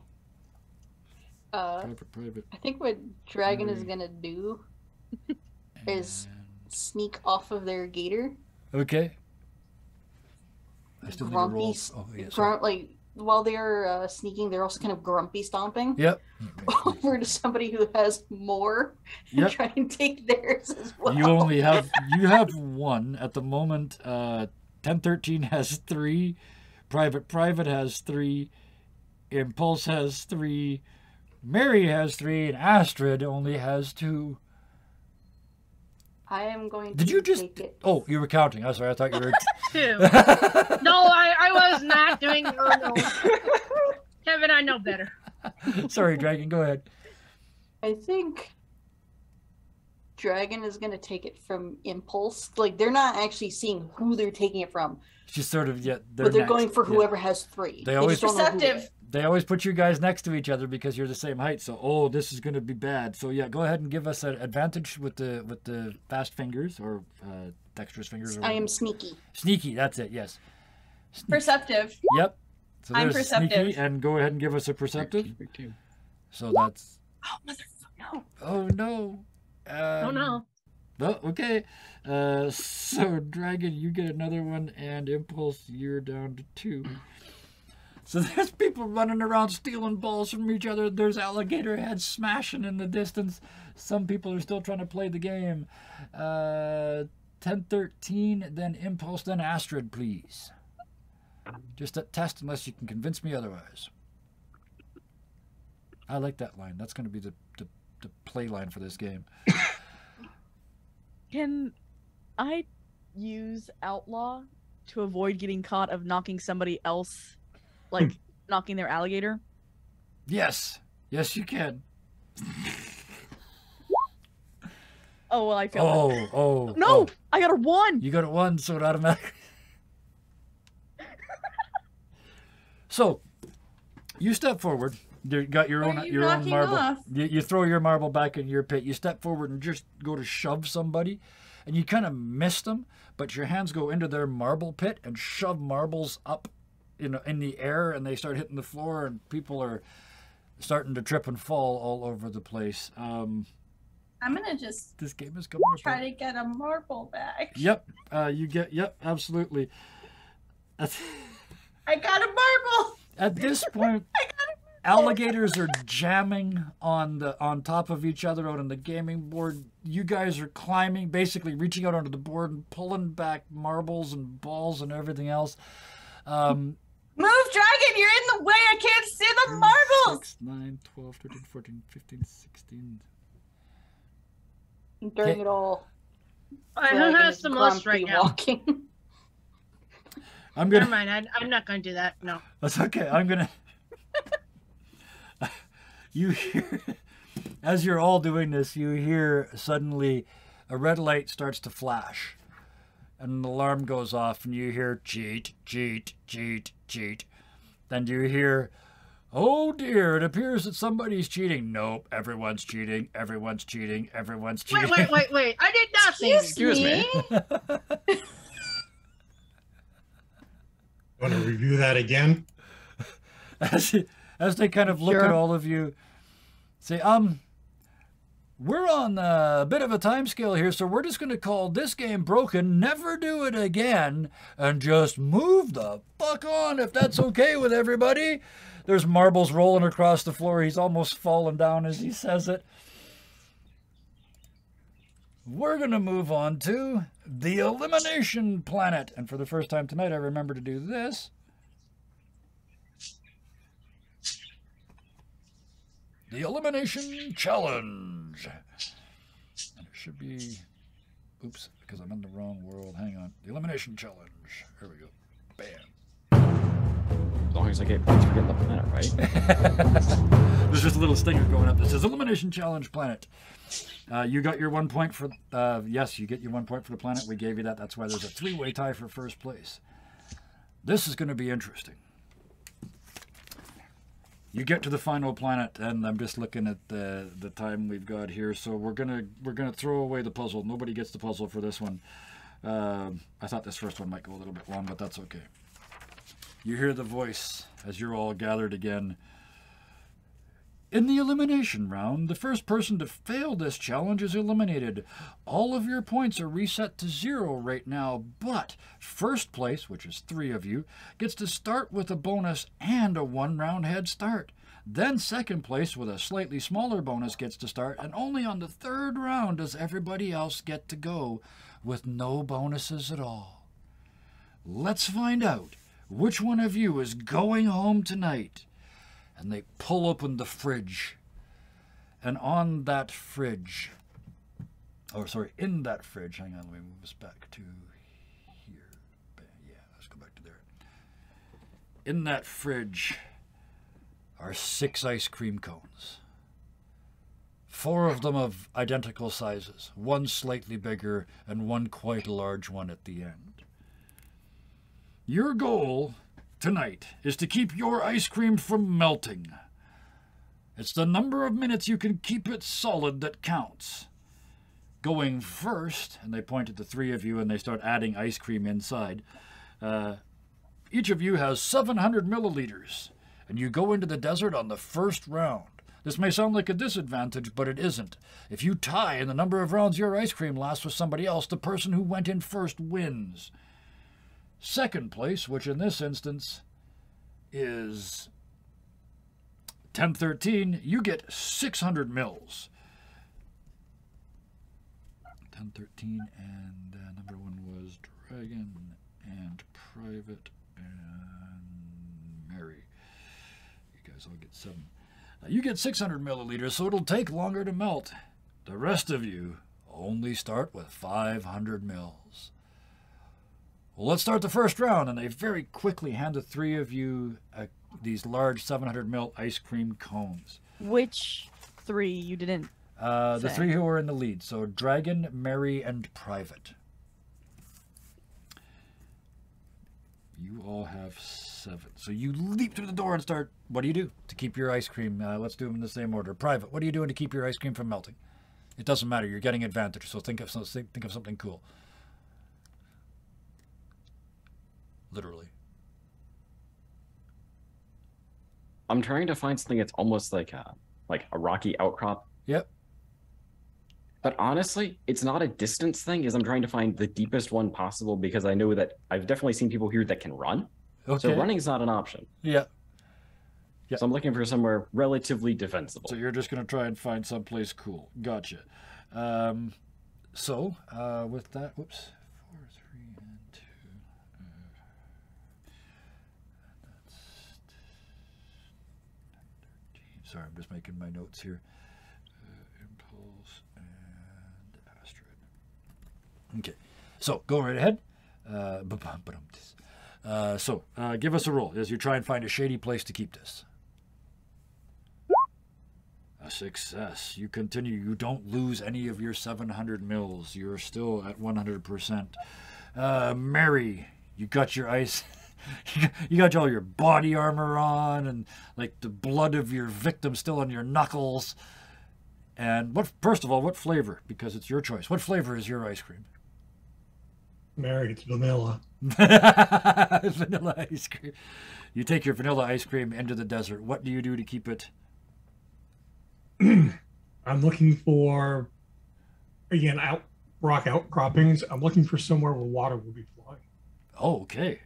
Private. I think what Dragon is gonna do is sneak off of their gator. Okay. I still need to roll. Grumpy, Oh, yeah, sorry. like while they're sneaking, they're also kind of grumpy stomping Yep. over to somebody who has more and Yep. try and take theirs as well. You have 1 at the moment. 1013 has 3. Private has 3. Impulse has 3. Mary has 3, and Astrid only has 2. I am going to Did you just? take it. Oh, you were counting. I'm sorry. I thought you were. 2. No, I was not doing. Oh no, Kevin, I know better. Sorry, Dragon. Go ahead. I think Dragon is going to take it from Impulse. Like, they're not actually seeing who they're taking it from, She's sort of but they're next. going for Yeah. whoever has 3. They always- just don't know who Perceptive. yet. They always put you guys next to each other because you're the same height. So, oh, this is going to be bad. So, yeah, go ahead and give us an advantage with the fast fingers or dexterous fingers. Or I am whatever. sneaky. Sneaky. That's it. Yes. Perceptive. Yep. So I'm there's perceptive. Sneaky, and go ahead and give us a perceptive. So that's. Oh, motherfucker. No. Oh no. Oh no. Oh, okay. So Dragon, you get another one, and Impulse, you're down to 2. So there's people running around stealing balls from each other. There's alligator heads smashing in the distance. Some people are still trying to play the game. 1013, then Impulse, then Astrid, please. Just a test unless you can convince me otherwise. I like that line. That's going to be the play line for this game. Can I use Outlaw to avoid getting caught of knocking somebody else, like knocking their alligator? Yes. Yes, you can. Oh, well, I failed. that. Oh. No, oh. I got a 1. You got a 1, so it automatically. So, you step forward. You got your What own are you your own knocking marble. off? You throw your marble back in your pit. You step forward and just go to shove somebody, and you kind of miss them, but your hands go into their marble pit and shove marbles up, in the air, and they start hitting the floor, and people are starting to trip and fall all over the place. I'm gonna just This game is coming try apart. to get a marble back. Yep. Yep. Absolutely. I got a marble. At this point, Alligators are jamming on top of each other out on the gaming board. You guys are climbing, basically reaching out onto the board and pulling back marbles and balls and everything else. Move, dragon! You're in the way! I can't see the marbles! 6, 9, 12, 13, 14, 15, 16. During it all. Who has the most right now? Walking. Never mind. I'm not going to do that. No. That's okay. I'm gonna. You hear, as you're all doing this, you hear suddenly a red light starts to flash, and an alarm goes off, and you hear cheat, cheat, cheat, cheat. Then you hear, oh dear, it appears that somebody's cheating. Nope, everyone's cheating. Everyone's cheating. Everyone's cheating. Wait. I did nothing. Excuse me. Want to review that again? As they kind of look at all of you, say, we're on a bit of a time scale here, so we're just going to call this game broken, never do it again, and just move the fuck on if that's okay with everybody. There's marbles rolling across the floor. He's almost fallen down as he says it. We're going to move on to the Elimination Planet. And for the first time tonight, I remember to do this. The Elimination Challenge. And it should be... Oops, because I'm in the wrong world. Hang on. The Elimination Challenge. Here we go. Bam. As long as I get points for getting the planet, right? There's just a little stinger going up that says Elimination Challenge Planet. You got your 1 point for... yes, you get your 1 point for the planet. We gave you that. That's why there's a 3-way tie for first place. This is going to be interesting. You get to the final planet, and I'm just looking at the time we've got here. So we're gonna throw away the puzzle. Nobody gets the puzzle for this one. I thought this first one might go a little bit long, but that's okay. You hear the voice as you're all gathered again. In the elimination round, the first person to fail this challenge is eliminated. All of your points are reset to 0 right now, but first place, which is 3 of you, gets to start with a bonus and a 1-round head start. Then second place with a slightly smaller bonus gets to start, and only on the 3rd round does everybody else get to go with no bonuses at all. Let's find out which one of you is going home tonight. And they pull open the fridge. And on that fridge, in that fridge, hang on, let me move this back to here. Yeah, let's go back to there. In that fridge are 6 ice cream cones. 4 of them of identical sizes, 1 slightly bigger and 1 quite a large one at the end. Your goal tonight is to keep your ice cream from melting. It's the number of minutes you can keep it solid that counts. Going first, and they point at the 3 of you and they start adding ice cream inside. Each of you has 700 milliliters, and you go into the desert on the first round. This may sound like a disadvantage, but it isn't. If you tie in the number of rounds your ice cream lasts with somebody else, the person who went in first wins. Second place, which in this instance is 1013, you get 600 mils. 1013, and number 1 was Dragon and Private and Mary. You guys all get 7. You get 600 milliliters, so it'll take longer to melt. The rest of you only start with 500 mils. Well, let's start the first round, and they very quickly hand the 3 of you these large 700 ml ice cream cones. Which 3 you didn't The say? 3 who are in the lead, so Dragon, Mary, and Private. You all have 7. So you leap through the door and start, what do you do to keep your ice cream? Let's do them in the same order. Private, what are you doing to keep your ice cream from melting? It doesn't matter, you're getting advantage, so think of something cool. Literally. I'm trying to find something that's almost like a rocky outcrop. Yep. But honestly, it's not a distance thing, as I'm trying to find the deepest one possible, because I know that I've definitely seen people here that can run. Okay. So running's not an option. Yeah. Yeah. So I'm looking for somewhere relatively defensible. So you're just going to try and find someplace cool. Gotcha. With that, whoops, 4, 3, and 2. That's 13. Sorry, I'm just making my notes here. Impulse and Astrid. Okay, so go right ahead. Give us a roll as you try and find a shady place to keep this. A success. You continue. You don't lose any of your 700 mils. You're still at 100%. Mary, you got your ice. You got all your body armor on, and like the blood of your victim still on your knuckles. And first of all, what flavor? Because it's your choice. What flavor is your ice cream? Mary, it's vanilla. Vanilla ice cream. You take your vanilla ice cream into the desert. What do you do to keep it? I'm looking for, again, rock outcroppings. I'm looking for somewhere where water will be flowing. Oh, okay.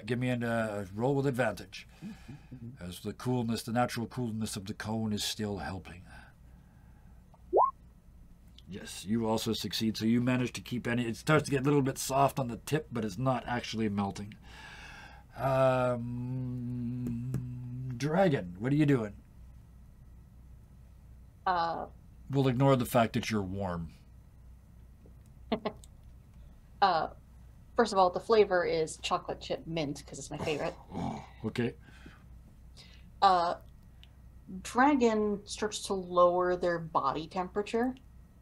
Give me a roll with advantage. As the natural coolness of the cone is still helping. Yes, you also succeed. So you manage to keep it starts to get a little bit soft on the tip, but it's not actually melting. Dragon, what are you doing? We'll ignore the fact that you're warm. First of all, the flavor is chocolate chip mint because it's my favorite. Okay. Dragon starts to lower their body temperature.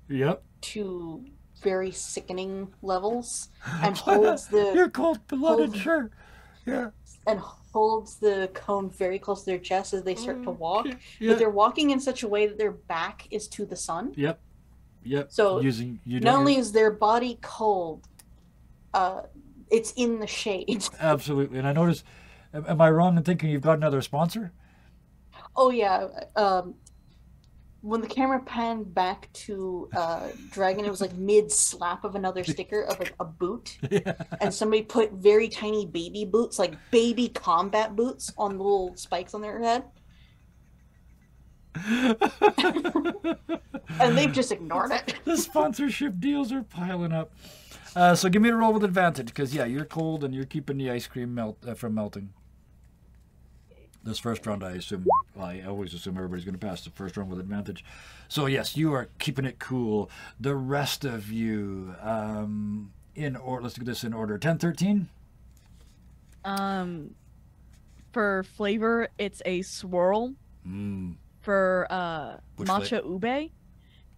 Yep. To very sickening levels, and holds the You're cold-blooded, sure. Yeah. And holds the cone very close to their chest as they start to walk. Yeah. But they're walking in such a way that their back is to the sun. Yep. So not only is their body cold, it's in the shade. Absolutely. And I noticed, am I wrong in thinking you've got another sponsor? Oh yeah. When the camera panned back to Dragon, it was like mid-slap of another sticker of like a boot. Yeah. And somebody put very tiny baby boots, like baby combat boots, on the little spikes on their head. And they've just ignored it. The sponsorship deals are piling up. So give me a roll with advantage, because yeah, you're cold and you're keeping the ice cream from melting. This first round, I always assume everybody's going to pass the first round with advantage. So yes, you are keeping it cool. The rest of you, let's do this in order. 10, 13? For flavor, it's a swirl. For matcha ube,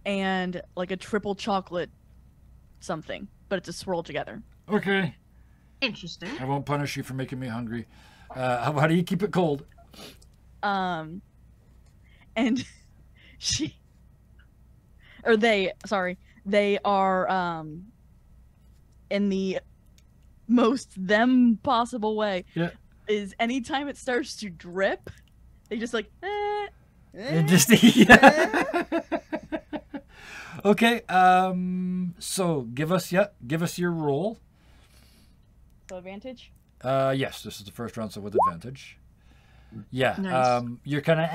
and like a triple chocolate something, but it's a swirl together. Okay. Interesting. I won't punish you for making me hungry. How do you keep it cold? And they are in the most them possible way. Yeah. Is anytime it starts to drip, they just like Okay, so give us your roll. So advantage? Yes, this is the first round, so with advantage. Yeah, Nice. you're kind of,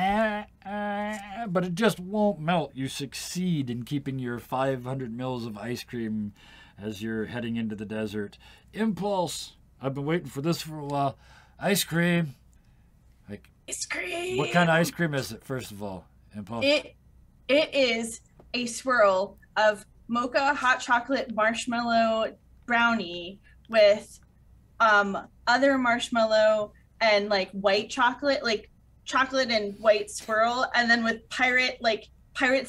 but it just won't melt. You succeed in keeping your 500 mils of ice cream as you're heading into the desert. Impulse, I've been waiting for this for a while. Ice cream. Ice cream. What kind of ice cream is it, first of all? Impulse. It is a swirl of mocha hot chocolate marshmallow brownie with other marshmallow and like white chocolate, like chocolate and white swirl, and then with pirate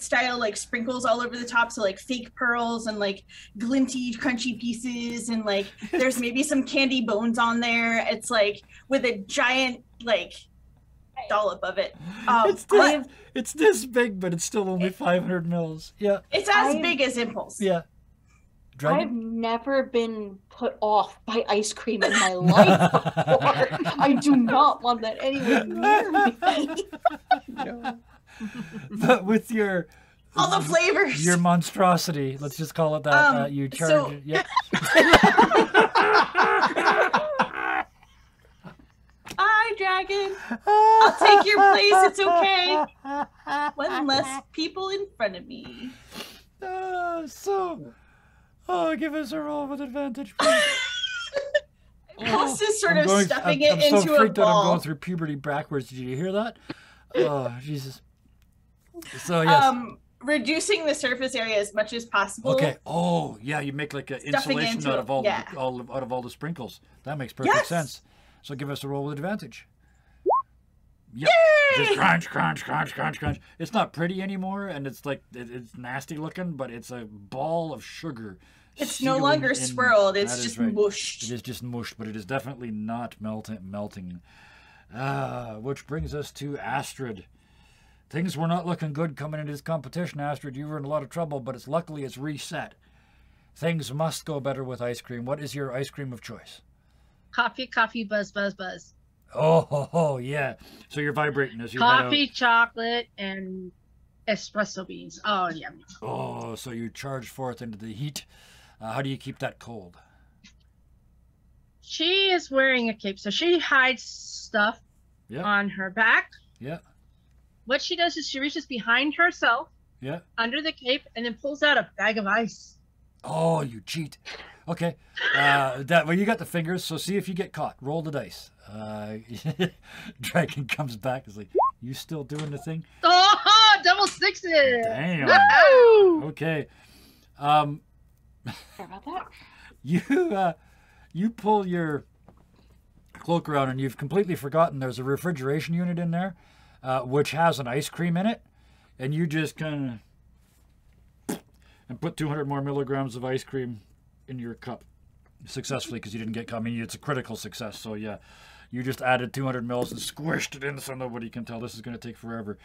style like sprinkles all over the top, so like fake pearls and like glinty crunchy pieces, and like there's maybe some candy bones on there. It's like with a giant like dollop of it. It's this big, but it's still only 500 mils. Yeah. It's as big as Impulse. Yeah. Dragon? I've never been put off by ice cream in my life before. I do not want that anywhere near me. No. But with your all the flavors, your monstrosity, let's just call it that. You charge. Yeah. I Dragon. I'll take your place. It's okay. One less people in front of me. Give us a roll with advantage, please. Pulse is sort of stuffing I'm it so into a freaked out I'm ball. going through puberty backwards. Did you hear that? Oh, Jesus. So, yes. Reducing the surface area as much as possible. Okay. Oh, yeah. You make like an insulation out of all the sprinkles. That makes perfect sense. So give us a roll with advantage. Yep. Just crunch, crunch, crunch, crunch, crunch. It's not pretty anymore, and it's like it's nasty looking, but it's a ball of sugar. It's no longer swirled. It's just mushed. It is just mushed, but it is definitely not melting. Which brings us to Astrid. Things were not looking good coming into this competition, Astrid. You were in a lot of trouble, but luckily it's reset. Things must go better with ice cream. What is your ice cream of choice? Coffee, buzz, buzz, buzz. Oh, yeah. So you're vibrating as you coffee, chocolate, and espresso beans. Oh, yummy. Oh, so you charge forth into the heat. How do you keep that cold? She is wearing a cape, so she hides stuff on her back. Yeah. What she does is she reaches behind herself, under the cape, and then pulls out a bag of ice. Oh, you cheat. Okay. Well, you got the fingers, so see if you get caught. Roll the dice. Dragon comes back. Is like, you still doing the thing? Oh, double sixes! Damn. Woo-hoo! Okay. Sorry about that. You pull your cloak around, and you've completely forgotten there's a refrigeration unit in there, which has an ice cream in it, and you just kind of and put 200 more milligrams of ice cream in your cup successfully because you didn't get caught. I mean, it's a critical success. So yeah, you just added 200 mils and squished it in so nobody can tell. This is going to take forever.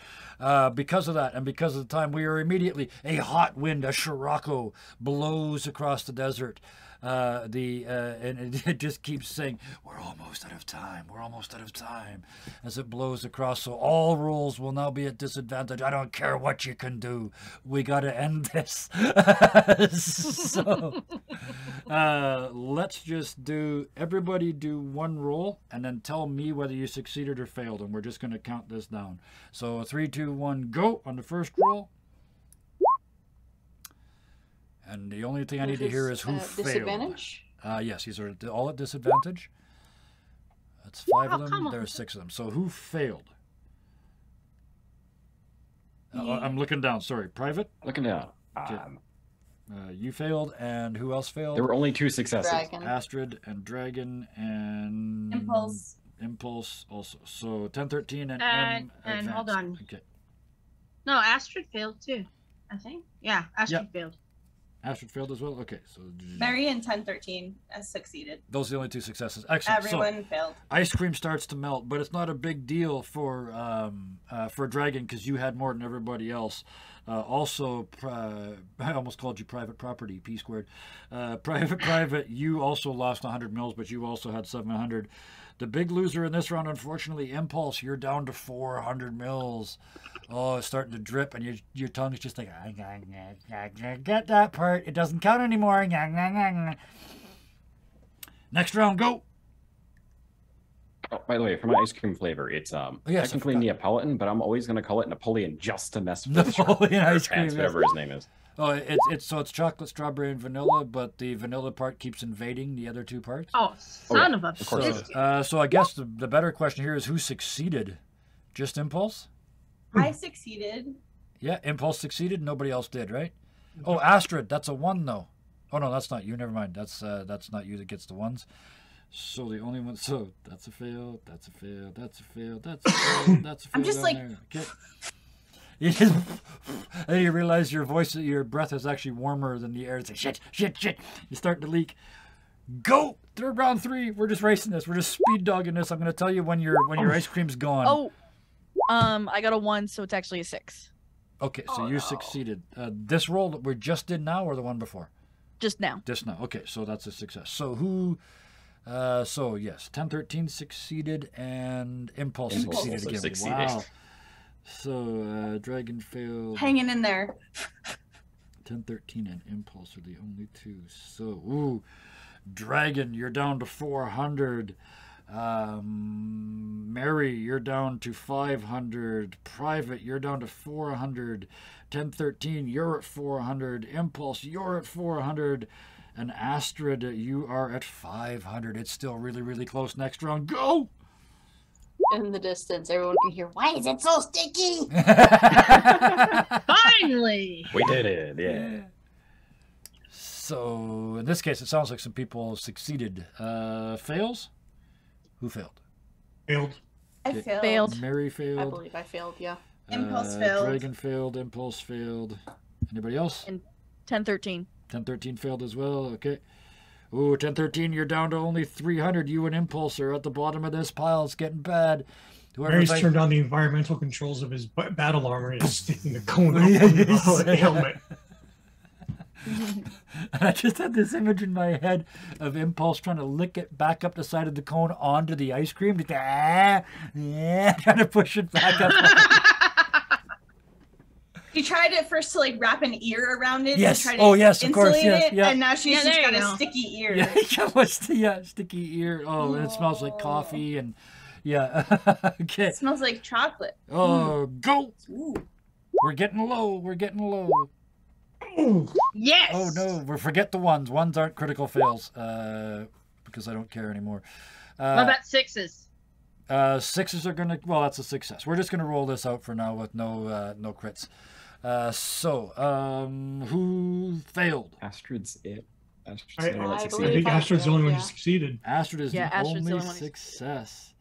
Because of that and because of the time, we are immediately a hot wind, a Scirocco blows across the desert. And it just keeps saying, we're almost out of time. We're almost out of time as it blows across. So all rolls will now be at disadvantage. I don't care what you can do. We got to end this. So let's just everybody do one roll and then tell me whether you succeeded or failed. And we're just going to count this down. So 3, 2, 1, go on the first roll. And the only thing I need to hear is who failed. Disadvantage? Yes, these are all at disadvantage. That's 5 of them. There's 6 of them. So who failed? I'm looking down. Sorry. Private? Looking down. Okay. You failed, and who else failed? There were only 2 successes. Dragon. Astrid and Dragon and... Impulse also. So 10, 13, and M. And hold on. Okay. No, Astrid failed too, I think. Yeah, Astrid failed. Astrid failed as well? Okay. So Mary and 1013 has succeeded. those are the only 2 successes. Excellent. Everyone failed. Ice cream starts to melt, but it's not a big deal for Dragon because you had more than everybody else. Also, I almost called you private property, P squared. Private, you also lost 100 mils, but you also had 700. The big loser in this round, unfortunately, Impulse, you're down to 400 mils. Oh, it's starting to drip, and your tongue's just like, get that part. It doesn't count anymore. Next round, go. Oh, by the way, for my ice cream flavor, it's technically Neapolitan, but I'm always going to call it Napoleon just to mess with Napoleon ice cream, whatever his name is. Oh, it's chocolate, strawberry, and vanilla, but the vanilla part keeps invading the other 2 parts. Oh, son of a bitch. So I guess the better question here is who succeeded? Just Impulse? I succeeded. Yeah, Impulse succeeded. Nobody else did, right? Oh, Astrid, that's a 1 though. Oh no, that's not you. Never mind. That's not you that gets the 1s. So the only one. So that's a fail. That's a fail. That's a fail. That's a fail. That's a fail. I'm just like. Okay. You just, and you realize your breath is actually warmer than the air. It's like shit. You're starting to leak. Go! Third round 3. We're just racing this. We're just speed dogging this. I'm going to tell you when your ice cream's gone. Oh, I got a 1, so it's actually a 6. Okay, so you succeeded. This roll that we just did now, or the one before? Just now. Just now. Okay, so that's a success. So who? So yes, 1013 succeeded, and Impulse succeeded again. Succeeded. Wow. So Dragon failed. Hanging in there. 1013 and Impulse are the only 2. So Dragon, you're down to 400. Mary, you're down to 500. Private, you're down to 400. 1013, you're at 400. Impulse, you're at 400. And Astrid, you are at 500. It's still really, really close. Next round, go! In the distance, everyone can hear, why is it so sticky? Finally! We did it, yeah. So, in this case, it sounds like some people succeeded. Fails? Who failed? Failed. I Okay. failed. Mary I failed. believe I failed, yeah. Impulse failed. Dragon failed. Impulse failed. Anybody else? 1013. 1013 failed as well. Okay. Ooh, 1013, you're down to only 300. You and Impulse are at the bottom of this pile. It's getting bad. Mary's turned on the environmental controls of his battle armor and is sticking the cone up on the helmet. I just had this image in my head of Impulse trying to lick it back up the side of the cone onto the ice cream. Just, trying to push it back up. He tried at first to like wrap an ear around it. Yes. And try to Oh, yes, of course, insulate yes, it, yeah. And now she's Yeah, just there got you a go. sticky ear. Yeah, sticky ear. Oh, and it smells like coffee and yeah. Okay. It smells like chocolate. Oh, go. Ooh. We're getting low. We're getting low. Yes! Oh no, we forget the ones. Ones aren't critical fails because I don't care anymore. What about sixes? Sixes are gonna. Well, that's a success. We're just gonna roll this out for now with no crits. Who failed? Astrid's it. Astrid's I- the one that I I succeeded. think believe Astrid's the only one yeah. who succeeded. Astrid is Yeah, the Astrid's the only only one who- success.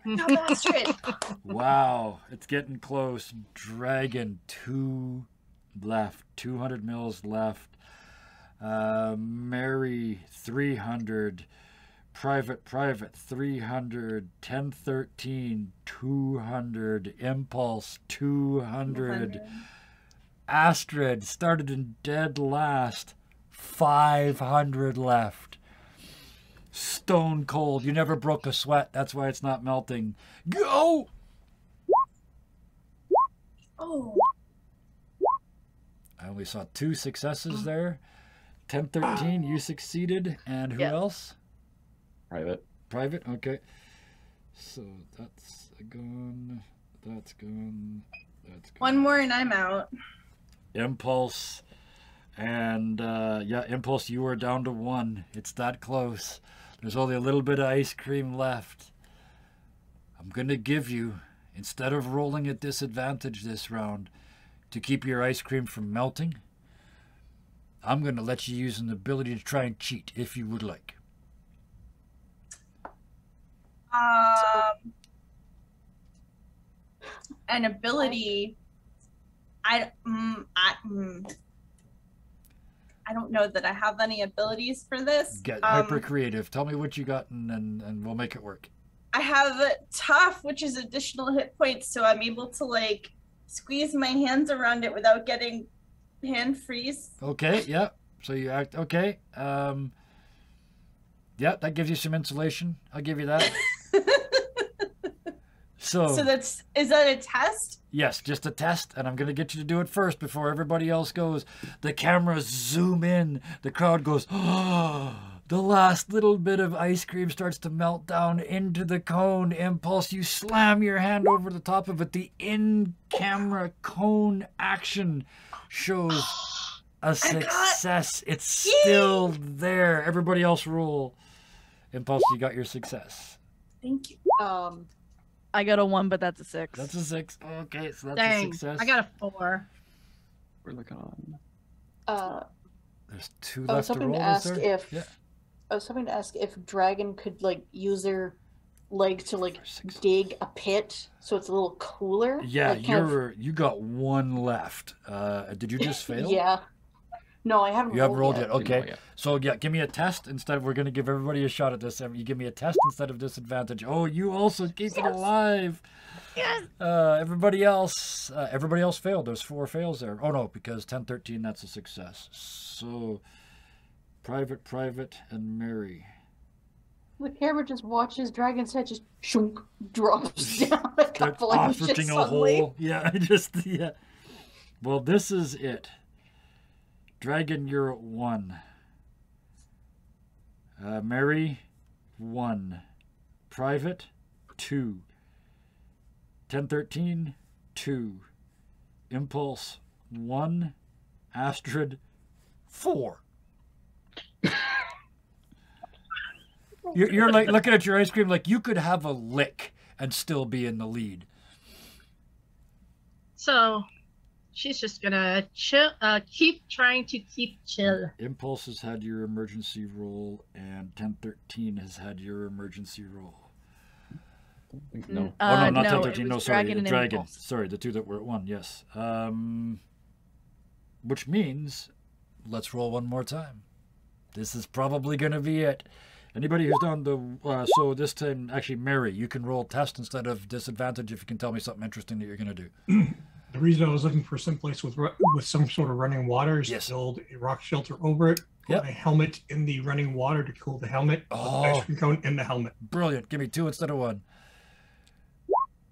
Not Astrid. Wow, it's getting close. Dragon, 2 left. 200 mils left. Mary, 300. Private, 300. 1013, 200. Impulse, 200. Astrid started in dead last. 500 left. Stone cold. You never broke a sweat. That's why it's not melting. Go! Oh. I only saw 2 successes there. 1013, you succeeded. And who Yeah. else? Private. Private? Okay. So that's gone. That's gone. That's gone. One more and I'm out. Impulse. And yeah, Impulse, you are down to 1. It's that close. There's only a little bit of ice cream left. I'm going to give you, instead of rolling at disadvantage this round, to keep your ice cream from melting, I'm going to let you use an ability to try and cheat if you would like. An ability. I don't know that I have any abilities for this. Get hyper creative. Tell me what you got and we'll make it work. I have tough, which is additional hit points, so I'm able to like squeeze my hands around it without getting hand freeze. Okay, yeah. So you act okay. Yeah, that gives you some insulation. I'll give you that. So is that a test? yes, just a test, and I'm going to get you to do it first before everybody else goes. The cameras zoom in. The crowd goes, oh, the last little bit of ice cream starts to melt down into the cone. Impulse, you slam your hand over the top of it. The in-camera cone action shows a success. It's still there. Everybody else roll. Impulse, you got your success. Thank you. I got a 1, but that's a 6. That's a 6. Okay, so that's Dang, a success. I got a 4. We're looking on. There's 2 I was left to hoping roll. to ask sir. if Yeah. I was hoping to ask if Dragon could like use their leg to like 6. dig a pit so it's a little cooler. Yeah, like, kind of- you got 1 left. Did you just fail? Yeah. No, I haven't. You haven't rolled yet. Didn't roll Okay. yet. So yeah, give me a test instead of we're gonna give everybody a shot at this. You give me a test instead of disadvantage. Oh, you also keep it alive. Yes. Everybody else failed. There's 4 fails there. Oh no, because 1013 that's a success. So Private, and Mary. The camera just watches Dragon's head just shunk, drops down a couple of inches Offering a suddenly. hole. Yeah, yeah. Well, this is it. Dragon, you're at 1. Mary, 1. Private, 2. 1013, 2. Impulse, 1. Astrid, 4. You're like looking at your ice cream like you could have a lick and still be in the lead. So she's just gonna chill, keep trying to keep chill. Impulse has had your emergency roll, and 1013 has had your emergency roll. No. Oh no, not no, 1013. it No, was sorry, Dragon and Dragon. Impulse. Sorry, the two that were at 1. Yes. Which means, let's roll one more time. This is probably going to be it. Anybody who's done the so this time, actually, Mary, you can roll test instead of disadvantage if you can tell me something interesting that you're going to do. The reason I was looking for someplace with some sort of running water is Yes. to build a rock shelter over it. Yep. Put a helmet in the running water to cool the helmet. Put the ice cream cone in the helmet. Brilliant. Give me 2 instead of 1.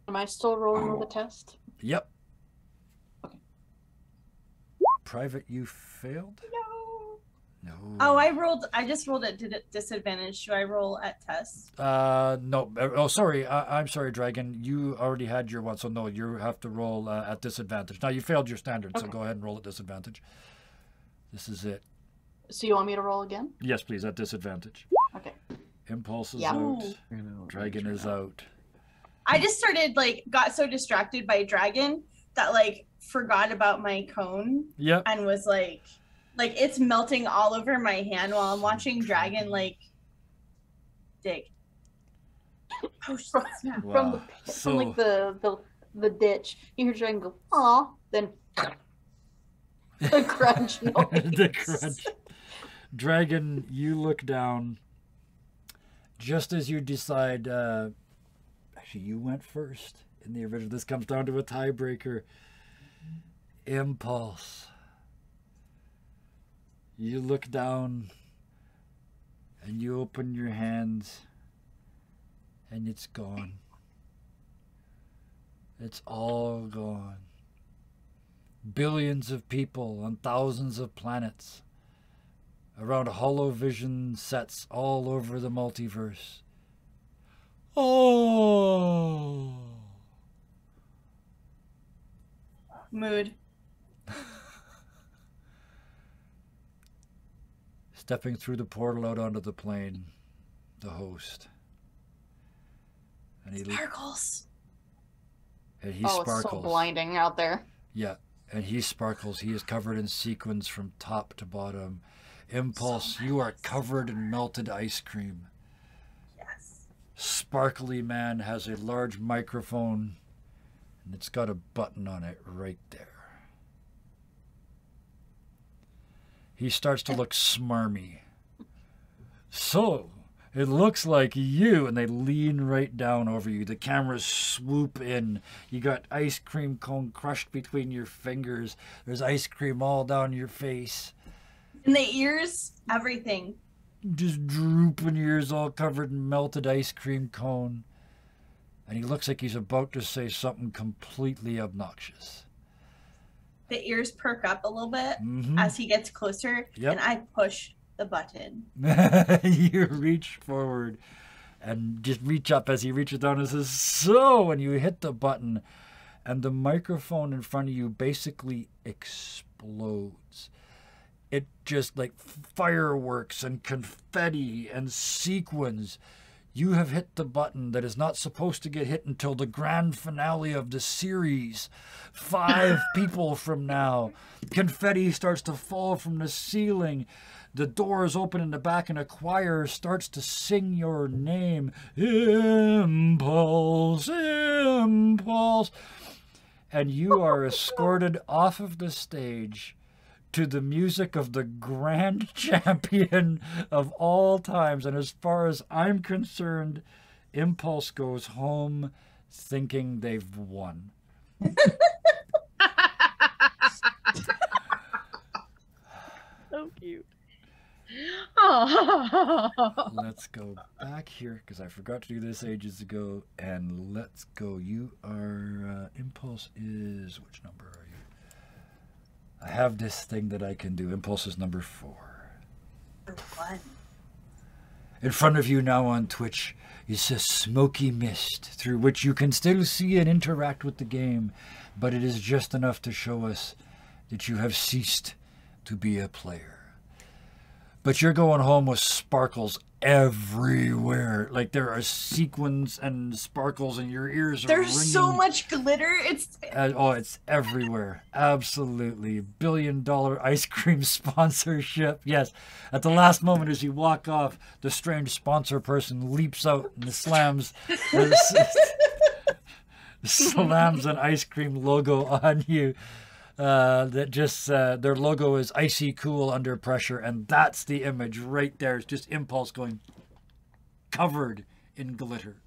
Am I still rolling with the test? Yep. Okay. Private, you failed? No. No. Oh, I just rolled at disadvantage. Do I roll at test? No. Oh, sorry. I'm sorry, Dragon. You already had your one, so no, you have to roll at disadvantage. Now, you failed your standard, so Okay. go ahead and roll at disadvantage. This is it. So you want me to roll again? Yes, please, at disadvantage. Okay. Impulse is Yeah. out. Dragon is out. I just started got so distracted by Dragon that forgot about my cone Yep. and was like it's melting all over my hand while I'm watching Dragon dig. Oh snap. Wow. From the pit, So- from like the ditch, you hear Dragon go, "Aw," then the crunch noise. The crunch. Dragon, you look down. Just as you decide, actually, you went first in the original. This comes down to a tiebreaker. Impulse. You look down and you open your hands and it's gone. It's all gone. Billions of people on thousands of planets around holovision sets all over the multiverse. Oh! Mood. Stepping through the portal out onto the plane, the host. And he Sparkles. Oh, sparkles. it's so blinding out there. Yeah, and he sparkles. He is covered in sequins from top to bottom. Impulse, you are covered in melted ice cream. Yes. Sparkly Man has a large microphone, and it's got a button on it right there. He starts to look smarmy. So, it looks like you, and they lean right down over you. The cameras swoop in. You got ice cream cone crushed between your fingers. There's ice cream all down your face. In the ears, everything. Just drooping ears all covered in melted ice cream cone. And he looks like he's about to say something completely obnoxious. The ears perk up a little bit Mhm. as he gets closer, Yep. and I push the button. You reach forward and just reach up as he reaches down and says, so, and you hit the button and the microphone in front of you basically explodes. It just like fireworks and confetti and sequins. You have hit the button that is not supposed to get hit until the grand finale of the series. 5 people from now. Confetti starts to fall from the ceiling. The doors open in the back and a choir starts to sing your name. Impulse, impulse. And you are escorted off of the stage to the music of the grand champion of all times. And as far as I'm concerned, Impulse goes home thinking they've won. So cute. Oh. Let's go back here because I forgot to do this ages ago. And let's go. You are, Impulse is, which number are you? I have this thing that I can do. Impulse is number 4. One. In front of you now on Twitch is a smoky mist through which you can still see and interact with the game, but it is just enough to show us that you have ceased to be a player. But you're going home with sparkles everywhere. Like there are sequins and sparkles and your ears are There's ringing. so much glitter. It's It's everywhere. Absolutely. $1 billion ice cream sponsorship. Yes. At the last moment as you walk off, the strange sponsor person leaps out and slams slams an ice cream logo on you. That just their logo is icy cool under pressure, and that's the image right there. It's just Impulse going covered in glitter.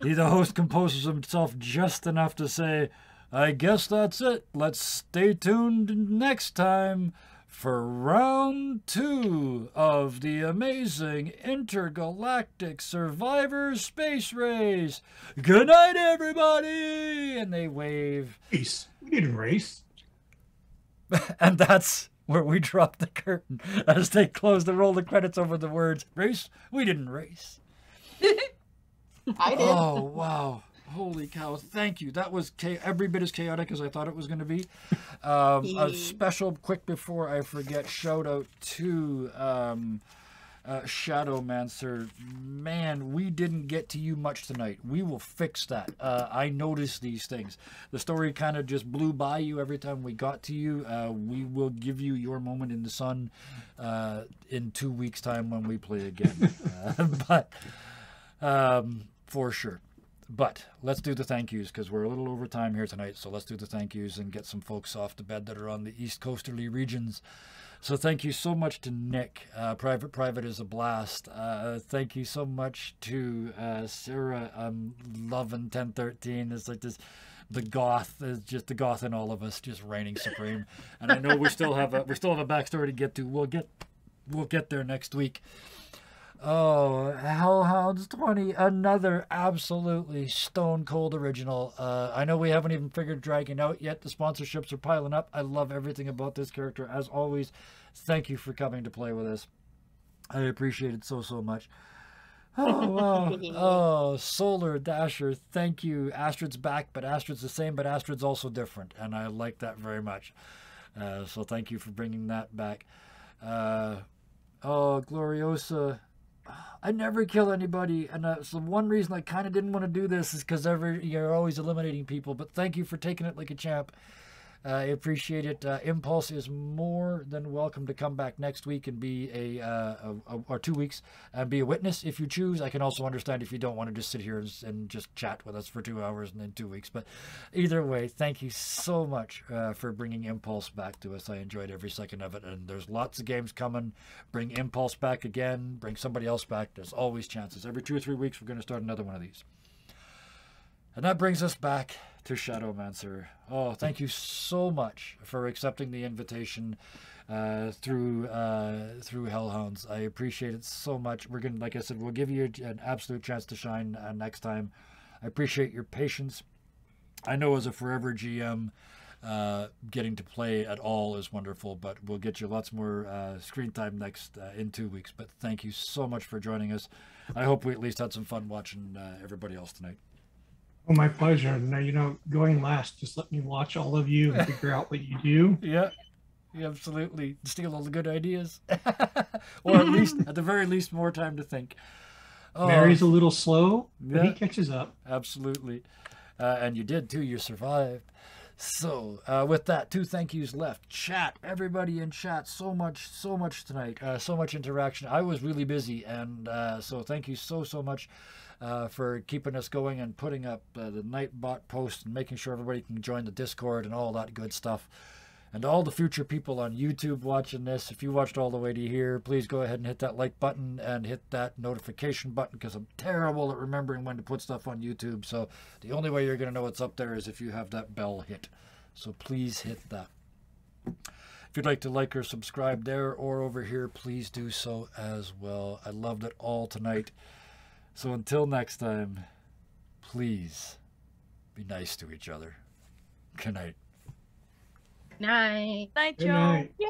The host composes himself just enough to say, I guess that's it. Let's stay tuned next time for round 2 of the amazing Intergalactic Survivor Space Race. Good night, everybody! And they wave. Race. We didn't race. And that's where we drop the curtain as they close the roll the credits over the words, race? We didn't race. I did. Oh, wow. Holy cow. Thank you. That was every bit as chaotic as I thought it was going to be. A special, quick before I forget, shout out to Shadowmancer. Man, we didn't get to you much tonight. We will fix that. I noticed these things. The story kind of just blew by you every time we got to you. We will give you your moment in the sun in 2 weeks' time when we play again. But for sure. But let's do the thank yous because we're a little over time here tonight. So let's do the thank yous and get some folks off to bed that are on the East Coasterly regions. So thank you so much to Nick. Private is a blast. Thank you so much to Sarah. I'm loving 1013. It's like this, the goth is just the goth in all of us, just reigning supreme. And I know we still have a backstory to get to. We'll get there next week. Oh, Hellhounds 20, another absolutely stone cold original. I know we haven't even figured Dragon out yet. The sponsorships are piling up. I love everything about this character. As always, thank you for coming to play with us. I appreciate it so much. Oh, wow. Oh, Solar Dasher, thank you. Astrid's back, but Astrid's the same, but Astrid's also different, and I like that very much. So thank you for bringing that back. Oh, Gloriosa. I never kill anybody, and so one reason I kind of didn't want to do this is because you're always eliminating people, but thank you for taking it like a champ. I appreciate it. Impulse is more than welcome to come back next week and be or 2 weeks and be a witness if you choose. I can also understand if you don't want to just sit here and just chat with us for 2 hours and then 2 weeks. But either way, thank you so much for bringing Impulse back to us. I enjoyed every second of it, and there's lots of games coming. Bring Impulse back again. Bring somebody else back. There's always chances. Every 2 or 3 weeks, we're going to start another one of these. And that brings us back to Shadowmancer. Oh, thank you so much for accepting the invitation through Hellhounds. I appreciate it so much. We're gonna, like I said, we'll give you an absolute chance to shine next time. I appreciate your patience. I know as a forever GM, getting to play at all is wonderful, but we'll get you lots more screen time next in 2 weeks. But thank you so much for joining us. I hope we at least had some fun watching everybody else tonight. Oh, my pleasure. Now, going last, just let me watch all of you and figure out what you do. Yeah, absolutely. Steal all the good ideas. Or at the very least, more time to think. Oh, Mary's a little slow, but yeah, he catches up. Absolutely. And you did, too. You survived. So, with that, 2 thank yous left. Chat, everybody in chat, so much tonight. So much interaction. I was really busy, and so thank you so much. For keeping us going and putting up the Nightbot post and making sure everybody can join the Discord and all that good stuff. And all the future people on YouTube watching this, if you watched all the way to here, please go ahead and hit that like button and hit that notification button, because I'm terrible at remembering when to put stuff on YouTube. So the only way you're going to know what's up there is if you have that bell hit. So please hit that. If you'd like to like or subscribe there or over here, please do so as well. I loved it all tonight. So until next time, please be nice to each other. Good night. Night. Night, Good Joe. night. Yeah.